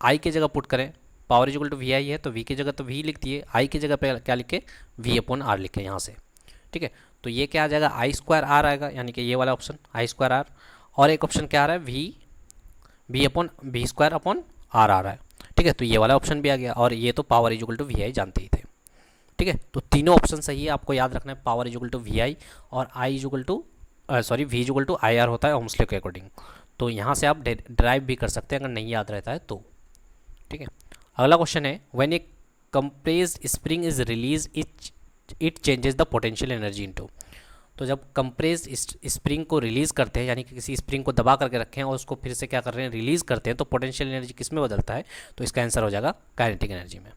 आई की जगह पुट करें, power is equal to V I है, तो V की जगह तो V लिख दिए, आई की जगह पे क्या लिखे, V अपॉन आर लिखे यहाँ से। ठीक है, तो ये क्या आ जाएगा, आई स्क्वायर आर आएगा, यानी कि ये वाला ऑप्शन आई स्क्वायर आर, और एक ऑप्शन क्या आ रहा है, V upon V square upon R आ रहा है। ठीक है, तो ये वाला ऑप्शन भी आ गया, और ये तो power is equal to V I जानते ही थे। ठीक है, तो तीनों ऑप्शन सही है, आपको याद रखना है, power is equal to V I और I is equal to sorry V is equal to I R होता है ओम्स लॉ के अकॉर्डिंग। तो यहाँ से आप ड्राइव भी कर सकते हैं अगर नहीं याद रहता है तो। ठीक है, अगला क्वेश्चन है, when A compressed spring is release it changes the potential energy into. तो जब कंप्रेस्ड स्प्रिंग को रिलीज़ करते हैं, यानी कि किसी स्प्रिंग को दबा करके रखें और उसको फिर से क्या कर रहे हैं, रिलीज़ करते हैं, तो पोटेंशियल एनर्जी किस में बदलता है, तो इसका आंसर हो जाएगा काइनेटिक एनर्जी में।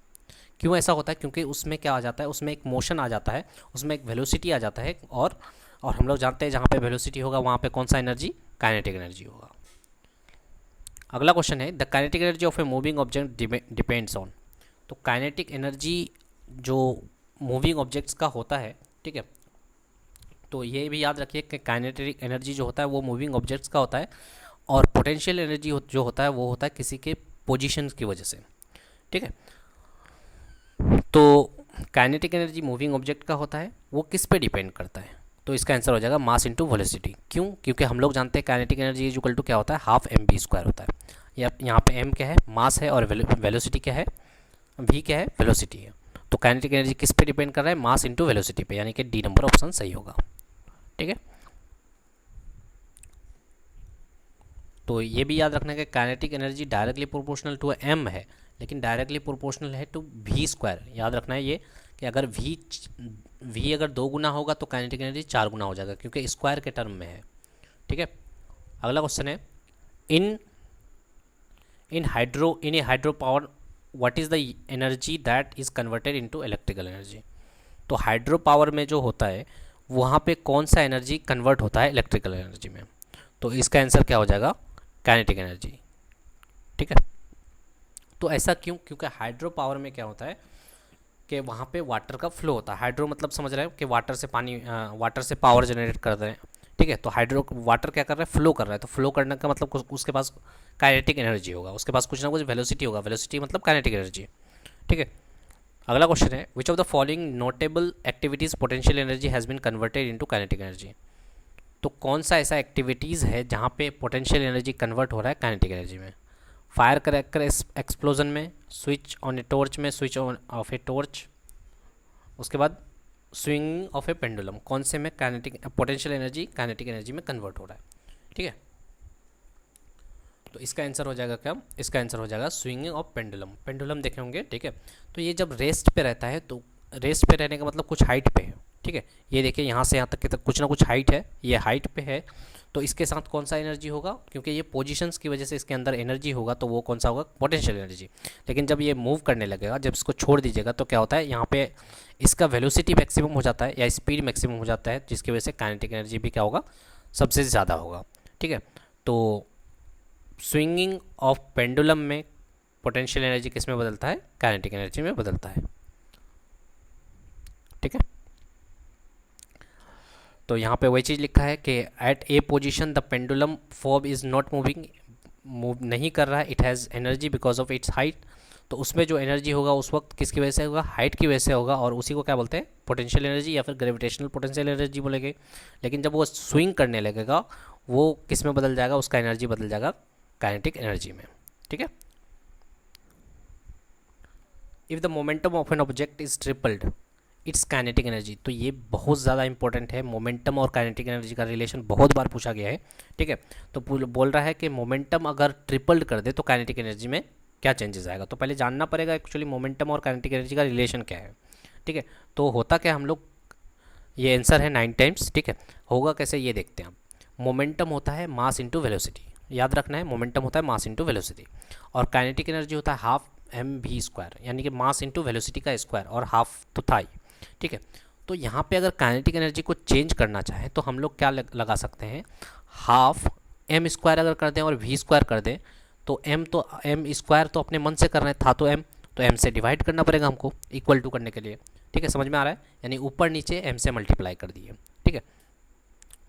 क्यों ऐसा होता है, क्योंकि उसमें क्या आ जाता है, उसमें एक मोशन आ जाता है, उसमें एक वेलोसिटी आ जाता है, और हम लोग जानते हैं जहाँ पे वेलोसिटी होगा वहाँ पे कौन सा एनर्जी, काइनेटिक एनर्जी होगा। अगला क्वेश्चन है, the kinetic energy of a moving object depends on. तो काइनेटिक एनर्जी जो मूविंग ऑब्जेक्ट्स का होता है, ठीक है, तो ये भी याद रखिए कि काइनेटिक एनर्जी जो होता है वो मूविंग ऑब्जेक्ट्स का होता है, और पोटेंशियल एनर्जी जो होता है वो होता है किसी के पोजीशन की वजह से। ठीक है, तो काइनेटिक एनर्जी मूविंग ऑब्जेक्ट का होता है, वो किस पे डिपेंड करता है, तो इसका आंसर हो जाएगा मास इंटू वेलोसिटी। क्यों? क्योंकि हम लोग जानते हैं kinetic energy is equal to क्या होता है, हाफ एम बी स्क्वायर होता है। यहाँ पे एम क्या है, मास है, और वेलोसिटी क्या है, वी क्या है, वेलोसिटी है। तो काइनेटिक एनर्जी किस पे डिपेंड कर रहा है, मास इंटू वेलोसिटी पे, यानी कि डी नंबर ऑप्शन सही होगा। ठीक है, तो ये भी याद रखना है कि kinetic energy directly proportional to m है, लेकिन डायरेक्टली प्रोपोर्शनल है टू वी स्क्वायर। याद रखना है ये कि अगर वी अगर 2 गुना होगा तो काइनेटिक एनर्जी 4 गुना हो जाएगा, क्योंकि स्क्वायर के टर्म में है। ठीक है, अगला क्वेश्चन है, in in a hydro power what is the energy that is converted into electrical energy. तो हाइड्रो पावर में जो होता है वहाँ पे कौन सा एनर्जी कन्वर्ट होता है इलेक्ट्रिकल एनर्जी में, तो इसका आंसर क्या हो जाएगा, काइनेटिक एनर्जी। ठीक है, तो ऐसा क्यों, क्योंकि हाइड्रो पावर में क्या होता है कि वहाँ पे वाटर का फ्लो होता है। हाइड्रो मतलब समझ रहे हैं कि वाटर से वाटर से पावर जनरेट कर रहे हैं। ठीक है, तो वाटर क्या कर रहा है, फ्लो कर रहा है। तो फ्लो करने का मतलब उसके पास काइनेटिक एनर्जी होगा, उसके पास कुछ ना कुछ वेलोसिटी होगा, वेलोसिटी मतलब काइनेटिक एनर्जी। ठीक है, अगला क्वेश्चन है, which of the following notable activities potential energy has been converted into kinetic energy. तो कौन सा ऐसा एक्टिविटीज़ है जहाँ पे पोटेंशियल एनर्जी कन्वर्ट हो रहा है काइनेटिक एनर्जी में। फायर क्रैकर एक्सप्लोजन में, स्विच ऑन ए टॉर्च में, switch on off a torch, उसके बाद स्विंग ऑफ ए पेंडुलम, कौन से में kinetic potential energy kinetic energy में कन्वर्ट हो रहा है। ठीक है, तो इसका आंसर हो जाएगा क्या, इसका आंसर हो जाएगा स्विंगिंग ऑफ पेंडुलम। पेंडुलम देखे होंगे। ठीक है, तो ये जब रेस्ट पे रहता है, तो रेस्ट पे रहने का मतलब कुछ हाइट पे है। ठीक है, ये देखिए यहाँ से यहाँ तक के कुछ ना कुछ हाइट है, ये हाइट पे है, तो इसके साथ कौन सा एनर्जी होगा, क्योंकि ये पोजीशंस की वजह से इसके अंदर एनर्जी होगा, तो वो कौन सा होगा, पोटेंशियल एनर्जी। लेकिन जब ये मूव करने लगेगा, जब इसको छोड़ दीजिएगा, तो क्या होता है, यहाँ पे इसका वेलोसिटी मैक्सिमम हो जाता है या स्पीड मैक्सिमम हो जाता है, जिसकी वजह से काइनेटिक एनर्जी भी क्या होगा, सबसे ज़्यादा होगा। ठीक है, तो स्विंगिंग ऑफ पेंडुलम में पोटेंशियल एनर्जी किस में बदलता है, काइनेटिक एनर्जी में बदलता है। ठीक है, तो यहाँ पे वही चीज़ लिखा है कि at a position the pendulum form is not moving, move नहीं कर रहा है, it has energy because of its height. तो उसमें जो एनर्जी होगा उस वक्त किसकी वजह से होगा, हाइट की वजह से होगा, और उसी को क्या बोलते हैं, पोटेंशियल एनर्जी या फिर ग्रेविटेशनल पोटेंशियल एनर्जी बोलेंगे। लेकिन जब वो स्विंग करने लगेगा, वो किस में बदल जाएगा, उसका एनर्जी बदल जाएगा काइनेटिक एनर्जी में। ठीक है, if the momentum of an object is tripled it's kinetic energy. तो ये बहुत ज़्यादा इंपॉर्टेंट है, मोमेंटम और काइनेटिक एनर्जी का रिलेशन बहुत बार पूछा गया है। ठीक है, तो बोल रहा है कि मोमेंटम अगर ट्रिपल्ड कर दे तो काइनेटिक एनर्जी में क्या चेंजेस आएगा। तो पहले जानना पड़ेगा एक्चुअली मोमेंटम और काइनेटिक एनर्जी का रिलेशन क्या है। ठीक है, तो होता क्या, हम लोग ये आंसर है 9 टाइम्स। ठीक है, होगा कैसे ये देखते हैं। मोमेंटम होता है मास इंटू वेलोसिटी, याद रखना है, मोमेंटम होता है मास इंटू वेलोसिटी, और काइनेटिक एनर्जी होता है हाफ एम वी स्क्वायर, यानी कि मास इंटू वेलोसिटी का स्क्वायर, और हाफ तो था ही। ठीक है, तो यहाँ पे अगर काइनेटिक एनर्जी को चेंज करना चाहे तो हम लोग क्या लगा सकते हैं, हाफ एम स्क्वायर अगर कर दें और वी स्क्वायर कर दें, तो एम स्क्वायर तो अपने मन से कर रहे हैं, था तो एम से डिवाइड करना पड़ेगा हमको इक्वल टू करने के लिए। ठीक है, समझ में आ रहा है, यानी ऊपर नीचे एम से मल्टीप्लाई कर दिए। ठीक है,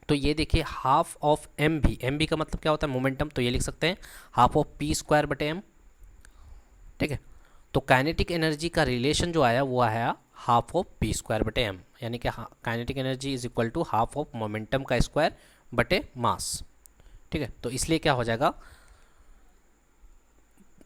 तो ये देखिए हाफ ऑफ एम बी का मतलब क्या होता है, मोमेंटम, तो ये लिख सकते हैं हाफ ऑफ पी स्क्वायर बटे एम। ठीक है, तो काइनेटिक एनर्जी का रिलेशन जो आया वो आया हाफ ऑफ पी स्क्वायर बटे एम, यानी कि kinetic energy is equal to half of momentum का स्क्वायर बटे मास। ठीक है, तो इसलिए क्या हो जाएगा,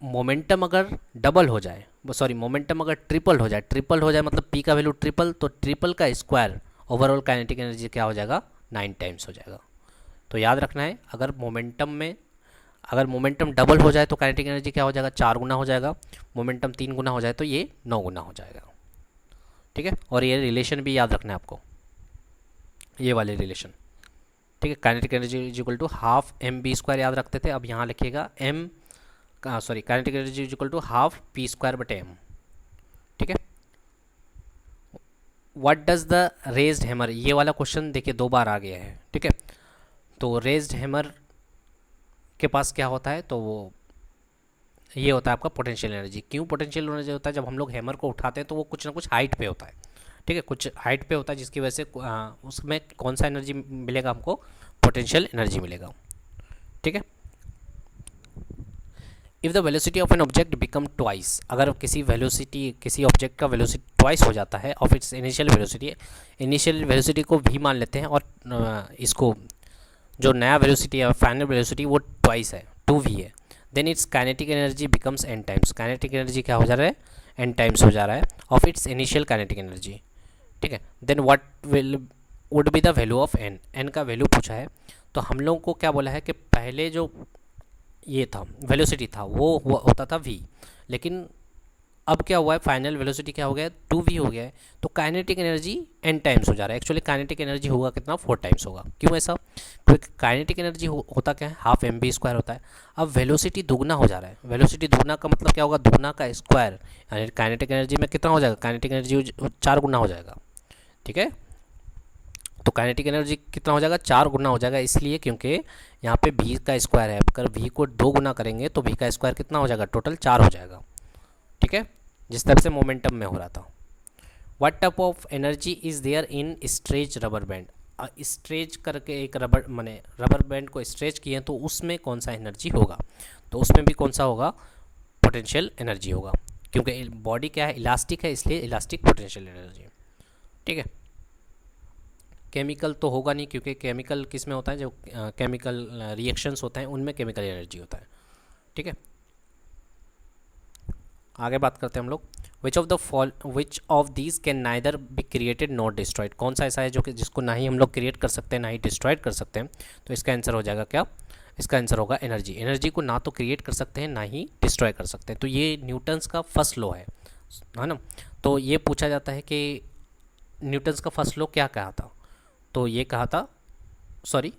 मोमेंटम अगर डबल हो जाए, सॉरी मोमेंटम अगर ट्रिपल हो जाए मतलब पी का वैल्यू ट्रिपल, तो ट्रिपल का स्क्वायर ओवरऑल काइनेटिक एनर्जी क्या हो जाएगा, 9 टाइम्स हो जाएगा। तो याद रखना है, अगर मोमेंटम डबल हो जाए तो काइनेटिक एनर्जी क्या हो जाएगा, 4 गुना हो जाएगा। मोमेंटम 3 गुना हो जाए तो ये 9 गुना हो जाएगा। ठीक है, और ये रिलेशन भी याद रखना है आपको, ये वाले रिलेशन। ठीक है, kinetic energy is equal to half m v squared याद रखते थे, अब यहाँ लिखिएगा kinetic energy is equal to half p squared बटे एम। ठीक है, what does the raised hammer, ये वाला क्वेश्चन देखिए 2 बार आ गया है। ठीक है, तो रेज्ड हैमर के पास क्या होता है, तो वो ये होता है आपका पोटेंशियल एनर्जी। क्यों पोटेंशियल एनर्जी होता है, जब हम लोग हैमर को उठाते हैं तो वो कुछ ना कुछ हाइट पे होता है। ठीक है, कुछ हाइट पे होता है, जिसकी वजह से उसमें कौन सा एनर्जी मिलेगा हमको, पोटेंशियल एनर्जी मिलेगा। ठीक है, if the velocity of an object become twice, अगर किसी ऑब्जेक्ट का वेलोसिटी ट्वाइस हो जाता है of its initial velocity, initial velocity को v मान लेते हैं और इसको जो नया वेलोसिटी है फाइनल वेलोसिटी वो ट्वाइस है 2v है, then its kinetic energy becomes n times, kinetic energy क्या हो जा रहा है n टाइम्स हो जा रहा है of its initial kinetic energy, ठीक है। Then what will would be the value of n का वैल्यू पूछा है। तो हम लोगों को क्या बोला है कि पहले जो ये था वेलोसिटी था वो होता था v, लेकिन अब क्या हुआ है फाइनल वेलोसिटी क्या हो गया है 2v हो गया है, तो काइनेटिक एनर्जी n टाइम्स हो जा रहा है। एक्चुअली काइनेटिक एनर्जी होगा कितना 4 टाइम्स होगा। क्यों ऐसा? क्योंकि काइनेटिक एनर्जी होता क्या है हाफ mv² होता है। अब वेलोसिटी दुगना हो जा रहा है, वेलोसिटी दुगना का मतलब क्या होगा दुगना का स्क्वायर, यानी काइनेटिक एनर्जी में कितना हो जाएगा, काइनेटिक एनर्जी 4 गुना हो जाएगा, ठीक है। तो काइनेटिक एनर्जी कितना हो जाएगा 4 गुना हो जाएगा, इसलिए क्योंकि यहाँ पे v का स्क्वायर है, अगर v को 2 गुना करेंगे तो v का स्क्वायर कितना हो जाएगा टोटल 4 हो जाएगा, ठीक है, जिस तरह से मोमेंटम में हो रहा था। What type of energy is there in stretch rubber band, stretch करके एक रबर बैंड को स्ट्रेच किए तो उसमें कौन सा एनर्जी होगा, तो उसमें भी कौन सा होगा पोटेंशियल एनर्जी होगा, क्योंकि बॉडी क्या है इलास्टिक है इसलिए इलास्टिक पोटेंशियल एनर्जी, ठीक है। केमिकल तो होगा नहीं, क्योंकि केमिकल किस में होता है जो केमिकल रिएक्शंस होते हैं उनमें केमिकल एनर्जी होता है, ठीक है। आगे बात करते हैं हम लोग, which of these can neither be created not destroyed, कौन सा ऐसा है जो कि जिसको ना ही हम लोग क्रिएट कर सकते हैं ना ही डिस्ट्रॉयड कर सकते हैं, तो इसका आंसर हो जाएगा क्या, इसका आंसर होगा एनर्जी। एनर्जी को ना तो क्रिएट कर सकते हैं ना ही डिस्ट्रॉय कर सकते हैं, तो ये न्यूटन्स का फर्स्ट लॉ है ना। तो ये पूछा जाता है कि न्यूटन्स का फर्स्ट लॉ क्या कहा था, तो ये कहा था सॉरी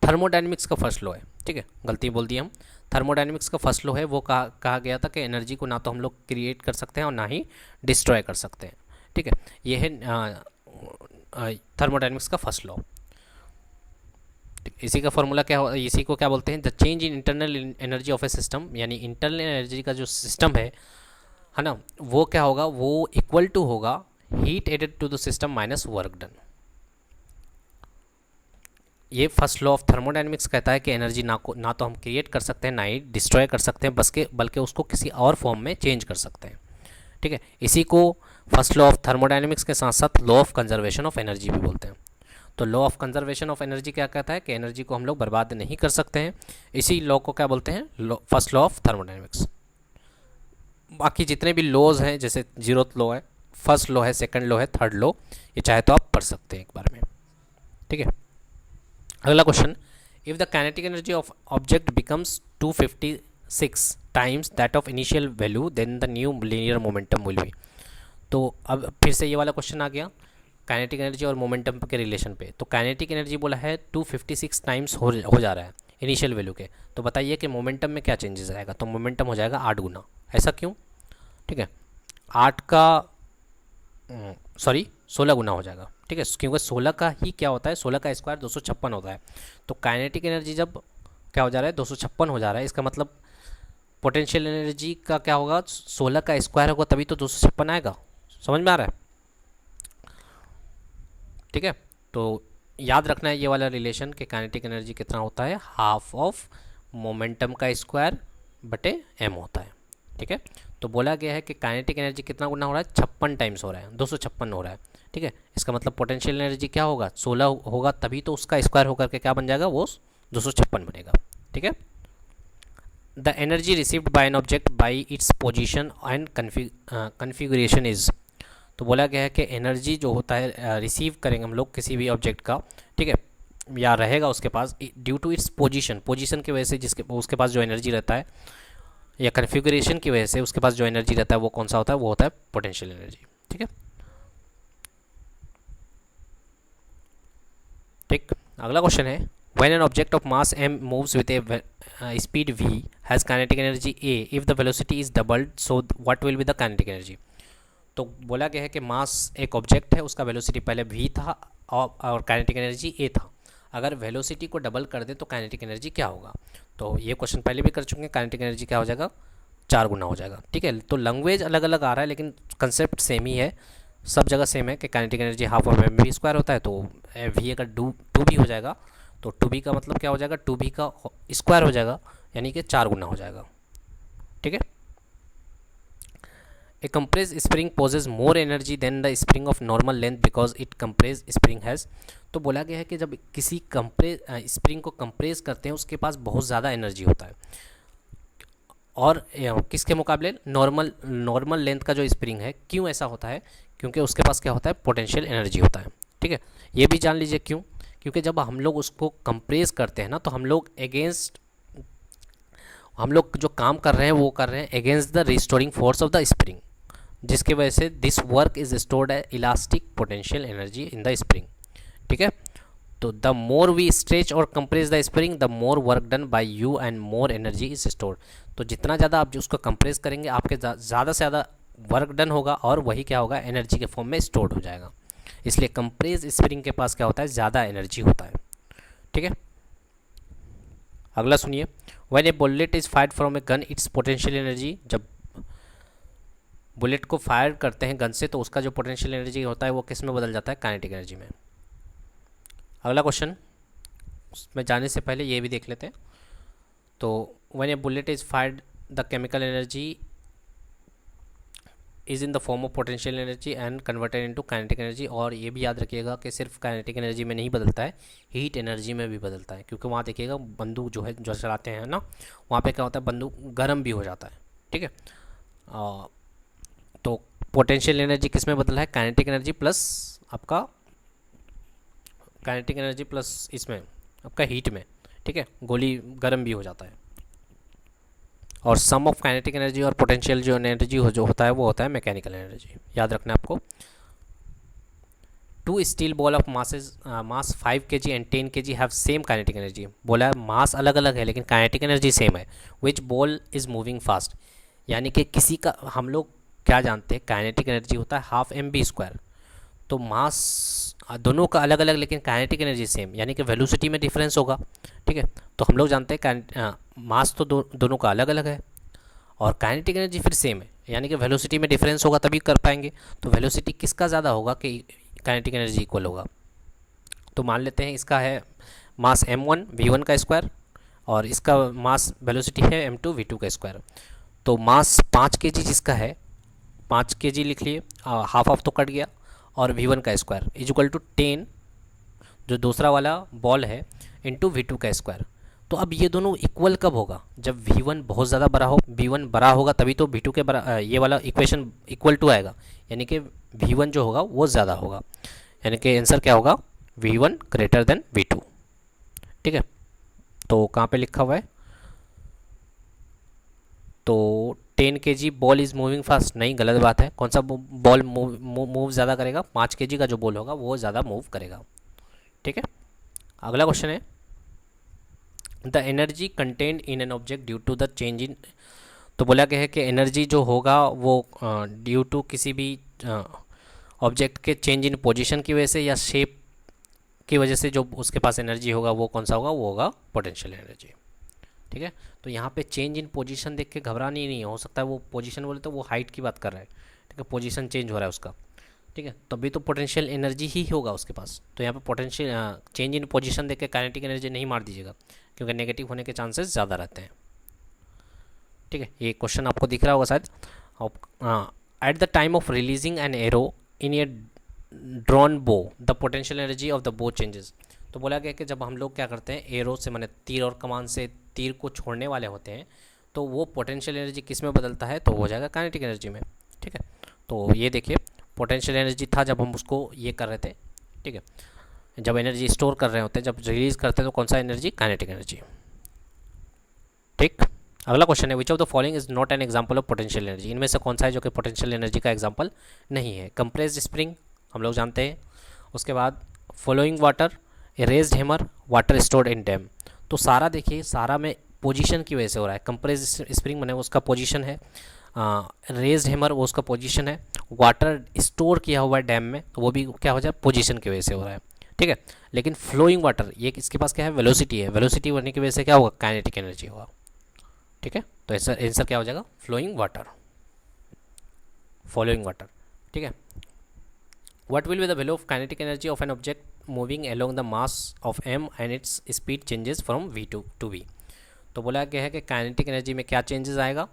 थर्मोडायनेमिक्स का फर्स्ट लॉ है, ठीक है, गलती बोल दी हम। थर्मोडायनेमिक्स का फर्स्ट लॉ है, वो कहा गया था कि एनर्जी को ना तो हम लोग क्रिएट कर सकते हैं और ना ही डिस्ट्रॉय कर सकते हैं, ठीक है। ये है थर्मोडायनेमिक्स का फर्स्ट लॉ। इसी का फॉर्मूला क्या हो, इसी को क्या बोलते हैं the change in internal energy of a system, यानी इंटरनल एनर्जी का जो सिस्टम है ना, वो क्या होगा, वो इक्वल टू होगा heat added to the system minus work done. ये फर्स्ट लॉ ऑफ थर्मोडायनेमिक्स कहता है कि एनर्जी ना तो हम क्रिएट कर सकते हैं ना ही डिस्ट्रॉय कर सकते हैं, बल्कि उसको किसी और फॉर्म में चेंज कर सकते हैं, ठीक है। इसी को फर्स्ट लॉ ऑफ थर्मोडायनेमिक्स के साथ साथ law of conservation of energy भी बोलते हैं। तो law of conservation of energy क्या कहता है कि एनर्जी को हम लोग बर्बाद नहीं कर सकते हैं, इसी लॉ को क्या बोलते हैं फर्स्ट लॉ ऑफ थर्मोडायनेमिक्स। बाकी जितने भी लॉज हैं जैसे जीरोथ लॉ है, फर्स्ट लॉ है, सेकंड लॉ है, थर्ड लॉ, ये चाहे तो आप पढ़ सकते हैं एक बार में, ठीक है। अगला question, if the kinetic energy of object becomes 256 times that of initial value then the new linear momentum will be. तो अब फिर से ये वाला क्वेश्चन आ गया काइनेटिक एनर्जी और मोमेंटम के रिलेशन पे। तो काइनेटिक एनर्जी बोला है 256 टाइम्स हो जा रहा है इनिशियल वैल्यू के, तो बताइए कि मोमेंटम में क्या चेंजेस आएगा, तो मोमेंटम हो जाएगा 8 गुना। ऐसा क्यों? ठीक है, 8 का 16 गुना हो जाएगा, ठीक है, क्योंकि 16 का ही क्या होता है, 16 का स्क्वायर 256 होता है। तो काइनेटिक एनर्जी जब क्या हो जा रहा है 256 हो जा रहा है, इसका मतलब पोटेंशियल एनर्जी का क्या होगा 16 का स्क्वायर होगा तभी तो 256 आएगा। समझ में आ रहा है? ठीक है, तो याद रखना है ये वाला रिलेशन कि काइनेटिक एनर्जी कितना होता है, हाफ ऑफ मोमेंटम का स्क्वायर बटे एम होता है। ठीक है, तो बोला गया है कि काइनेटिक एनर्जी कितना गुना हो रहा है, 56 टाइम्स हो रहा है, 256 हो रहा है। ठीक है, इसका मतलब पोटेंशियल एनर्जी क्या होगा, 16 होगा तभी तो उसका स्क्वायर होकर के क्या बन जाएगा, वो 256 बनेगा। ठीक है, the energy received by an object by its position and configuration is. तो बोला गया है कि एनर्जी जो होता है रिसीव करेंगे हम लोग किसी भी ऑब्जेक्ट का, ठीक है, या रहेगा उसके पास ड्यू टू इट्स पोजीशन की वजह से, जिसके उसके पास जो एनर्जी रहता है, या कन्फिगरेशन की वजह से उसके पास जो एनर्जी रहता है वो कौन सा होता है, वो होता है पोटेंशियल एनर्जी। ठीक है, ठीक, अगला क्वेश्चन है, when an object of mass m moves with a speed v has kinetic energy a if the velocity is doubled so what will be the kinetic energy. तो बोला गया है कि मास एक ऑब्जेक्ट है, उसका वेलोसिटी पहले v था और काइनेटिक एनर्जी a था। अगर वेलोसिटी को डबल कर दे तो काइनेटिक एनर्जी क्या होगा। तो ये क्वेश्चन पहले भी कर चुके हैं, काइनेटिक एनर्जी क्या हो जाएगा, 4 गुना हो जाएगा। ठीक है, तो लैंग्वेज अलग अलग आ रहा है लेकिन कंसेप्ट सेम ही है, सब जगह सेम है कि kinetic energy half of m v squared होता है। तो वी अगर टू भी हो जाएगा तो टू बी का मतलब क्या हो जाएगा, टू बी का स्क्वायर हो जाएगा, यानी कि 4 गुना हो जाएगा। ठीक है, a compress spring possesses more energy than the spring of normal length because it compress spring has. तो बोला गया है कि जब किसी स्प्रिंग को कंप्रेस करते हैं उसके पास बहुत ज़्यादा एनर्जी होता है, और किसके मुकाबले नॉर्मल लेंथ का जो स्प्रिंग है। क्यों ऐसा होता है? क्योंकि उसके पास क्या होता है, पोटेंशियल एनर्जी होता है। ठीक है, ये भी जान लीजिए क्यों। क्योंकि जब हम लोग उसको कंप्रेस करते हैं ना, तो हम लोग जो काम कर रहे हैं वो कर रहे हैं against the restoring force of the spring, जिसकी वजह से this work is stored as elastic potential energy in the spring. ठीक है, तो द मोर वी स्ट्रेच और compress the spring the more work done by you and more energy is stored. तो जितना ज़्यादा आप उसको कंप्रेस करेंगे आपके ज़्यादा से ज़्यादा वर्क डन होगा, और वही क्या होगा, एनर्जी के फॉर्म में स्टोर्ड हो जाएगा। इसलिए कंप्रेस स्प्रिंग के पास क्या होता है, ज़्यादा एनर्जी होता है। ठीक है, अगला सुनिए। When A bullet is fired from a gun it's potential energy, जब बुलेट को फायर करते हैं गन से तो उसका जो पोटेंशियल एनर्जी होता है वो किस में बदल जाता है, काइनेटिक एनर्जी में। अगला क्वेश्चन, उसमें जाने से पहले ये भी देख लेते हैं। तो when A bullet is fired the chemical energy is in the form of potential energy and converted into kinetic energy. और ये भी याद रखिएगा कि सिर्फ काइनेटिक एनर्जी में नहीं बदलता है, हीट एनर्जी में भी बदलता है। क्योंकि वहाँ देखिएगा बंदूक जो है जो चलाते हैं ना, वहाँ पे क्या होता है, बंदूक गर्म भी हो जाता है। ठीक है, तो पोटेंशियल एनर्जी किस में बदला है, काइनेटिक एनर्जी प्लस आपका काइनेटिक एनर्जी प्लस इसमें आपका हीट में। ठीक है, गोली गर्म भी हो जाता है। और सम ऑफ काइनेटिक एनर्जी और पोटेंशियल जो एनर्जी जो होता है वो होता है मैकेनिकल एनर्जी। याद रखना है आपको। Two steel ball of mass 5 kg and 10 kg have same kinetic energy. बोला है मास अलग अलग है लेकिन काइनेटिक एनर्जी सेम है। विच बॉल इज मूविंग फास्ट, यानी कि किसी का हम लोग क्या जानते हैं, काइनेटिक एनर्जी होता है हाफ mv²। तो मास दोनों का अलग अलग लेकिन काइनेटिक एनर्जी सेम, यानी कि वेलोसिटी में डिफरेंस होगा। ठीक है, तो हम लोग जानते हैं मास तो दोनों का अलग अलग है और काइनेटिक एनर्जी फिर सेम है, यानी कि वेलोसिटी में डिफरेंस होगा तभी कर पाएंगे। तो वेलोसिटी किसका ज़्यादा होगा कि काइनेटिक एनर्जी इक्वल होगा। तो मान लेते हैं इसका है मास m1 v1 का स्क्वायर और इसका मास वेलोसिटी है m2 v2 का स्क्वायर। तो मास 5 kg जिसका है 5 kg लिख लिए, हाफ ऑफ तो कट गया, और v1 का स्क्वायर इज इक्वल टू 10 जो दूसरा वाला बॉल है इंटू v2 का स्क्वायर। तो अब ये दोनों इक्वल कब होगा, जब v1 बहुत ज़्यादा बड़ा हो, v1 बड़ा होगा तभी तो v2 के बड़ा ये वाला इक्वेशन इक्वल टू आएगा, यानी कि v1 जो होगा वो ज़्यादा होगा, यानी कि आंसर क्या होगा, v1 ग्रेटर देन v2। ठीक है, तो कहाँ पे लिखा हुआ है, तो 10 kg ball is moving fast, नहीं गलत बात है। कौन सा बॉल मूव ज़्यादा करेगा, 5 kg का जो बॉल होगा वो ज़्यादा मूव करेगा। ठीक है, अगला क्वेश्चन है the energy content in an object due to the change in. तो बोला गया है कि एनर्जी जो होगा वो ड्यू टू किसी भी ऑब्जेक्ट के चेंज इन पोजीशन की वजह से या शेप की वजह से जो उसके पास एनर्जी होगा वो कौन सा होगा, वो होगा पोटेंशियल एनर्जी। ठीक है, तो यहाँ पे चेंज इन पोजीशन देख के घबराना ही नहीं, हो सकता है वो पोजीशन बोले तो वो हाइट की बात कर रहा है। ठीक है, पोजीशन चेंज हो रहा है उसका। ठीक है, तभी तो पोटेंशियल एनर्जी ही होगा उसके पास। तो यहाँ पे पोटेंशियल चेंज इन पोजीशन देख के काइनेटिक एनर्जी नहीं मार दीजिएगा, क्योंकि नेगेटिव होने के चांसेस ज़्यादा रहते हैं। ठीक है, ये क्वेश्चन आपको दिख रहा होगा शायद। At the time of releasing an arrow in a drawn bow the potential energy of the bow changes. तो बोला गया कि जब हम लोग क्या करते हैं, एरो से माने तीर और कमान से तीर को छोड़ने वाले होते हैं, तो वो पोटेंशियल एनर्जी किस में बदलता है, तो हो जाएगा काइनेटिक एनर्जी में। ठीक है, तो ये देखिए पोटेंशियल एनर्जी था जब हम उसको ये कर रहे थे। ठीक है, जब एनर्जी स्टोर कर रहे होते हैं, जब रिलीज करते हैं तो कौन सा एनर्जी, काइनेटिक एनर्जी। ठीक, अगला क्वेश्चन है which of the following is not an example of potential energy. इनमें से कौन सा है जो कि पोटेंशियल एनर्जी का एग्जांपल नहीं है। कंप्रेस्ड स्प्रिंग हम लोग जानते हैं, उसके बाद flowing water, raised hammer, water stored in dam. तो सारा देखिए, सारा में पोजीशन की वजह से हो रहा है। कंप्रेस्ड स्प्रिंग मैंने उसका पोजीशन है, रेज्ड हैमर वो उसका पोजीशन है, वाटर स्टोर किया हुआ है डैम में तो वो भी क्या हो जाए, पोजीशन की वजह से हो रहा है। ठीक है, लेकिन फ्लोइंग वाटर ये इसके पास क्या है, वेलोसिटी है, वेलोसिटी बढ़ने की वजह से क्या होगा, काइनेटिक एनर्जी होगा। ठीक है, तो आंसर क्या हो जाएगा, फ्लोइंग वाटर, फॉलोइंग वाटर। ठीक है, what will be the value of kinetic energy of an object moving along the mass of m and its speed changes from v to v। तो बोला गया है कि काइनेटिक एनर्जी में क्या changes आएगा,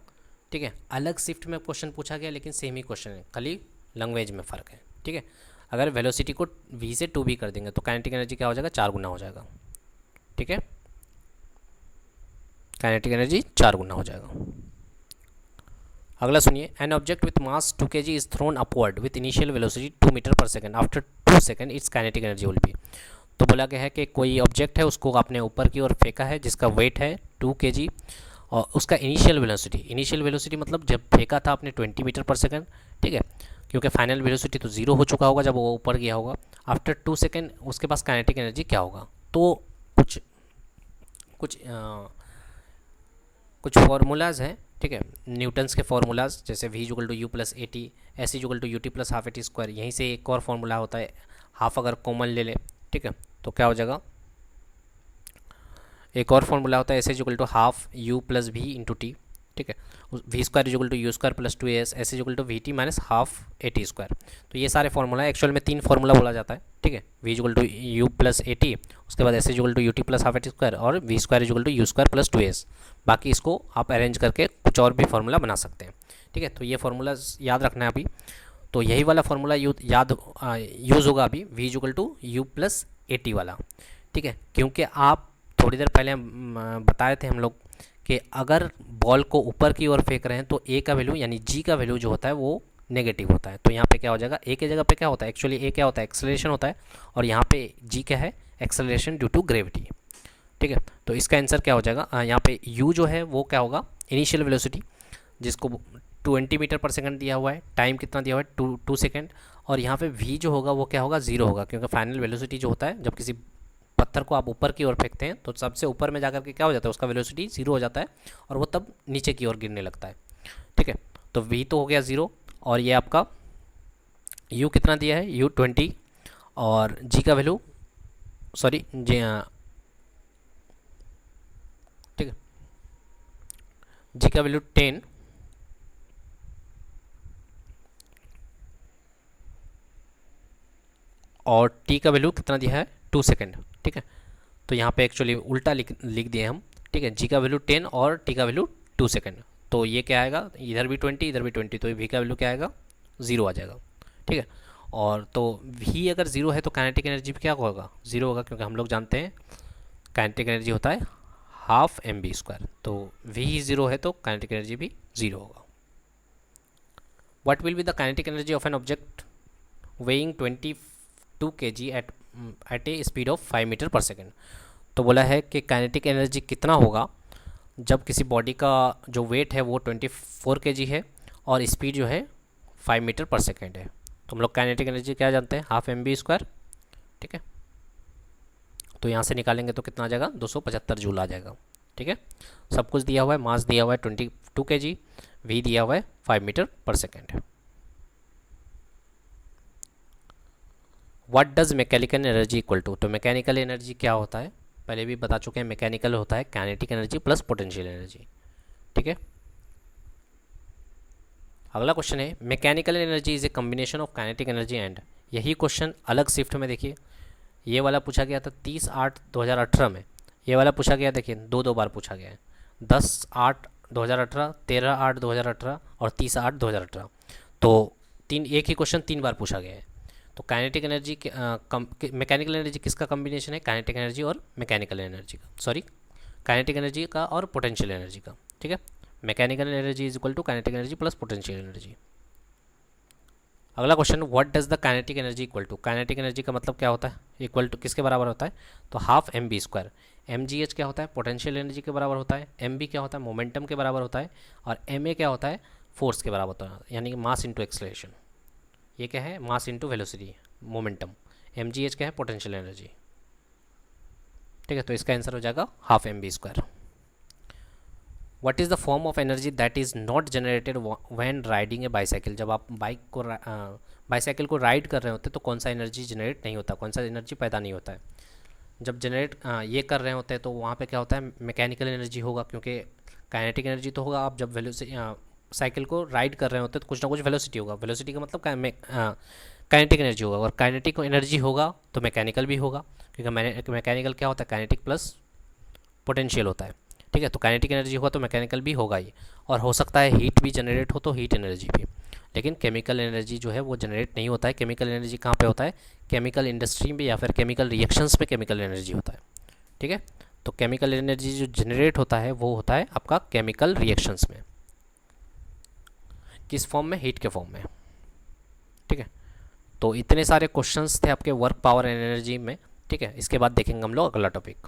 ठीक है। अलग शिफ्ट में क्वेश्चन पूछा गया लेकिन सेम ही क्वेश्चन है, खाली लैंग्वेज में फ़र्क है। ठीक है। अगर वेलोसिटी को v से 2v कर देंगे तो काइनेटिक एनर्जी क्या हो जाएगा, 4 गुना हो जाएगा। ठीक है, काइनेटिक एनर्जी 4 गुना हो जाएगा। अगला सुनिए, an object with mass 2 kg is thrown upward with initial velocity 2 metre per second, after 2 second its kinetic energy will be. तो बोला गया है कि कोई ऑब्जेक्ट है, उसको आपने ऊपर की ओर फेंका है, जिसका वेट है 2 kg, और उसका इनिशियल वेलोसिटी मतलब जब फेंका था आपने 20 मीटर पर सेकेंड। ठीक है, क्योंकि फाइनल वेलोसिटी तो ज़ीरो हो चुका होगा जब वो ऊपर गया होगा। आफ्टर 2 सेकेंड उसके पास काइनेटिक एनर्जी क्या होगा, तो कुछ कुछ कुछ फार्मूलाज हैं। ठीक है, न्यूटन्स के फार्मूलाज, जैसे v equal to you plus A t, s equal to U T plus half A T squared. यहीं से एक और फार्मूला होता है, हाफ अगर कॉमन ले ले, ठीक है, तो क्या हो जाएगा, एक और फार्मूला होता है s equal to half u plus v into t. ठीक है, v square equal to you square plus 2as, s equal to v t minus half A T squared. तो ये सारे फार्मूला एक्चुअल में 3 फार्मूला बोला जाता है। ठीक है, V equal to you plus A T, उसके बाद S equal to U T plus half A T square, और V square equal to you square plus 2as। बाकी इसको आप अरेंज करके कुछ और भी फार्मूला बना सकते हैं। ठीक है, तो ये फार्मूला याद रखना है अभी। तो यही वाला फार्मूला यूज़ होगा अभी, v equal to you plus A t वाला। ठीक है, क्योंकि आप थोड़ी देर पहले बताए थे हम लोग कि अगर बॉल को ऊपर की ओर फेंक रहे हैं तो ए का वैल्यू यानी जी का वैल्यू जो होता है वो नेगेटिव होता है। तो यहाँ पे क्या हो जाएगा, ए की जगह पे क्या होता है, एक्चुअली ए क्या होता है, एक्सेलरेशन होता है, और यहाँ पे जी क्या है, एक्सेलरेशन ड्यू टू ग्रेविटी। ठीक है, तो इसका आंसर क्या हो जाएगा, यहाँ पे यू जो है वो क्या होगा, इनिशियल वेलोसिटी, जिसको 20 मीटर पर सेकंड दिया हुआ है, टाइम कितना दिया हुआ है 2 सेकेंड, और यहाँ पे v जो होगा वो क्या होगा, 0 होगा, क्योंकि फाइनल वेलोसिटी जो होता है जब किसी पत्थर को आप ऊपर की ओर फेंकते हैं तो सबसे ऊपर में जाकर के क्या हो जाता है, उसका वेलोसिटी 0 हो जाता है, और वो तब नीचे की ओर गिरने लगता है। ठीक है, तो v तो हो गया 0, और ये आपका u कितना दिया है, u 20, और g का वैल्यू सॉरी जी, ठीक है, g का वैल्यू 10, और t का वैल्यू कितना दिया है, 2 सेकेंड। ठीक है, तो यहाँ पे एक्चुअली उल्टा लिख दिए हम। ठीक है, g का वैल्यू 10 और t का वैल्यू 2 सेकेंड। तो ये क्या आएगा, इधर भी 20 इधर भी 20, तो v का वैल्यू क्या आएगा, 0 आ जाएगा। ठीक है, और तो v अगर 0 है तो काइनेटिक एनर्जी भी क्या होगा, 0 होगा, क्योंकि हम लोग जानते हैं काइनेटिक एनर्जी होता है हाफ एम बी स्क्वायर। तो v ही 0 है तो काइनेटिक एनर्जी भी 0 होगा। What will be the kinetic energy of an object weighing 22 kg at a speed of 5 metre per second. तो बोला है कि काइनेटिक एनर्जी कितना होगा जब किसी बॉडी का जो वेट है वो 24 kg है और स्पीड जो है 5 मीटर पर सेकेंड है। तो हम लोग काइनेटिक एनर्जी क्या जानते हैं, हाफ एम बी स्क्वायर। ठीक है, तो यहाँ से निकालेंगे तो कितना आ जाएगा, 275 जूल आ जाएगा। ठीक है, सब कुछ दिया हुआ है, मास दिया हुआ है 22 kg, वी दिया हुआ है 5 metre per second. What does mechanical energy equal to, तो मैकेनिकल एनर्जी क्या होता है, पहले भी बता चुके हैं, मैकेनिकल होता है kinetic energy plus potential energy. ठीक है, अगला क्वेश्चन है, mechanical energy is a combination of kinetic energy and. यही क्वेश्चन अलग शिफ्ट में देखिए, ये वाला पूछा गया था 30/8/2018 में, ये वाला पूछा गया, देखिए दो बार पूछा गया है, 10/8/2018, 13/8/2018 और 30/8/2018। तो एक ही क्वेश्चन 3 बार पूछा गया है। तो काइनेटिक एनर्जी मैकेनिकल एनर्जी किसका कॉम्बिनेशन है, काइनेटिक एनर्जी और मैकेनिकल एनर्जी का, सॉरी काइनेटिक एनर्जी का और पोटेंशियल एनर्जी का। ठीक है, mechanical energy is equal to kinetic energy plus potential energy. अगला question, what does the kinetic energy equal to, kinetic energy का मतलब क्या होता है, इक्वल टू किसके बराबर होता है, तो half m v squared. M g h क्या होता है, पोटेंशियल एनर्जी के बराबर होता है, एम बी क्या होता है, मोमेंटम के बराबर होता है, और एम ए क्या होता है, फोर्स के बराबर होता है, यानी कि मास इंटू एक्सेलरेशन। ये क्या है, mass into velocity momentum. M g h क्या है, पोटेंशियल एनर्जी। ठीक है, तो इसका आंसर हो जाएगा half m v squared. What is the form of energy that is not generated when riding a bicycle, जब आप बाईसाइकिल को राइड कर रहे होते हैं तो कौन सा एनर्जी जनरेट नहीं होता, कौन सा एनर्जी पैदा नहीं होता है। जब जनरेट ये कर रहे होते हैं तो वहाँ पे क्या होता है, मैकेनिकल एनर्जी होगा, क्योंकि काइनेटिक एनर्जी तो होगा, आप जब साइकिल को राइड कर रहे होते हैं तो कुछ ना कुछ वेलोसिटी होगा, वेलोसिटी का मतलब काइनेटिक एनर्जी होगा, और काइनेटिक एनर्जी होगा तो मैकेनिकल भी होगा, क्योंकि मैकेनिकल क्या होता है, काइनेटिक प्लस पोटेंशियल होता है। ठीक है, तो काइनेटिक एनर्जी होगा तो मैकेनिकल भी होगा ही, और हो सकता है हीट भी जनरेट हो तो हीट एनर्जी भी। लेकिन केमिकल एनर्जी जो है वो जनरेट नहीं होता है। केमिकल एनर्जी कहाँ पे होता है? केमिकल इंडस्ट्री में या फिर केमिकल रिएक्शंस में केमिकल एनर्जी होता है। ठीक है, तो केमिकल एनर्जी जो जनरेट होता है वो होता है आपका केमिकल रिएक्शंस में। किस फॉर्म में? हीट के फॉर्म में। ठीक है, तो इतने सारे क्वेश्चंस थे आपके वर्क, पावर एंड एनर्जी में। ठीक है, इसके बाद देखेंगे हम लोग अगला टॉपिक।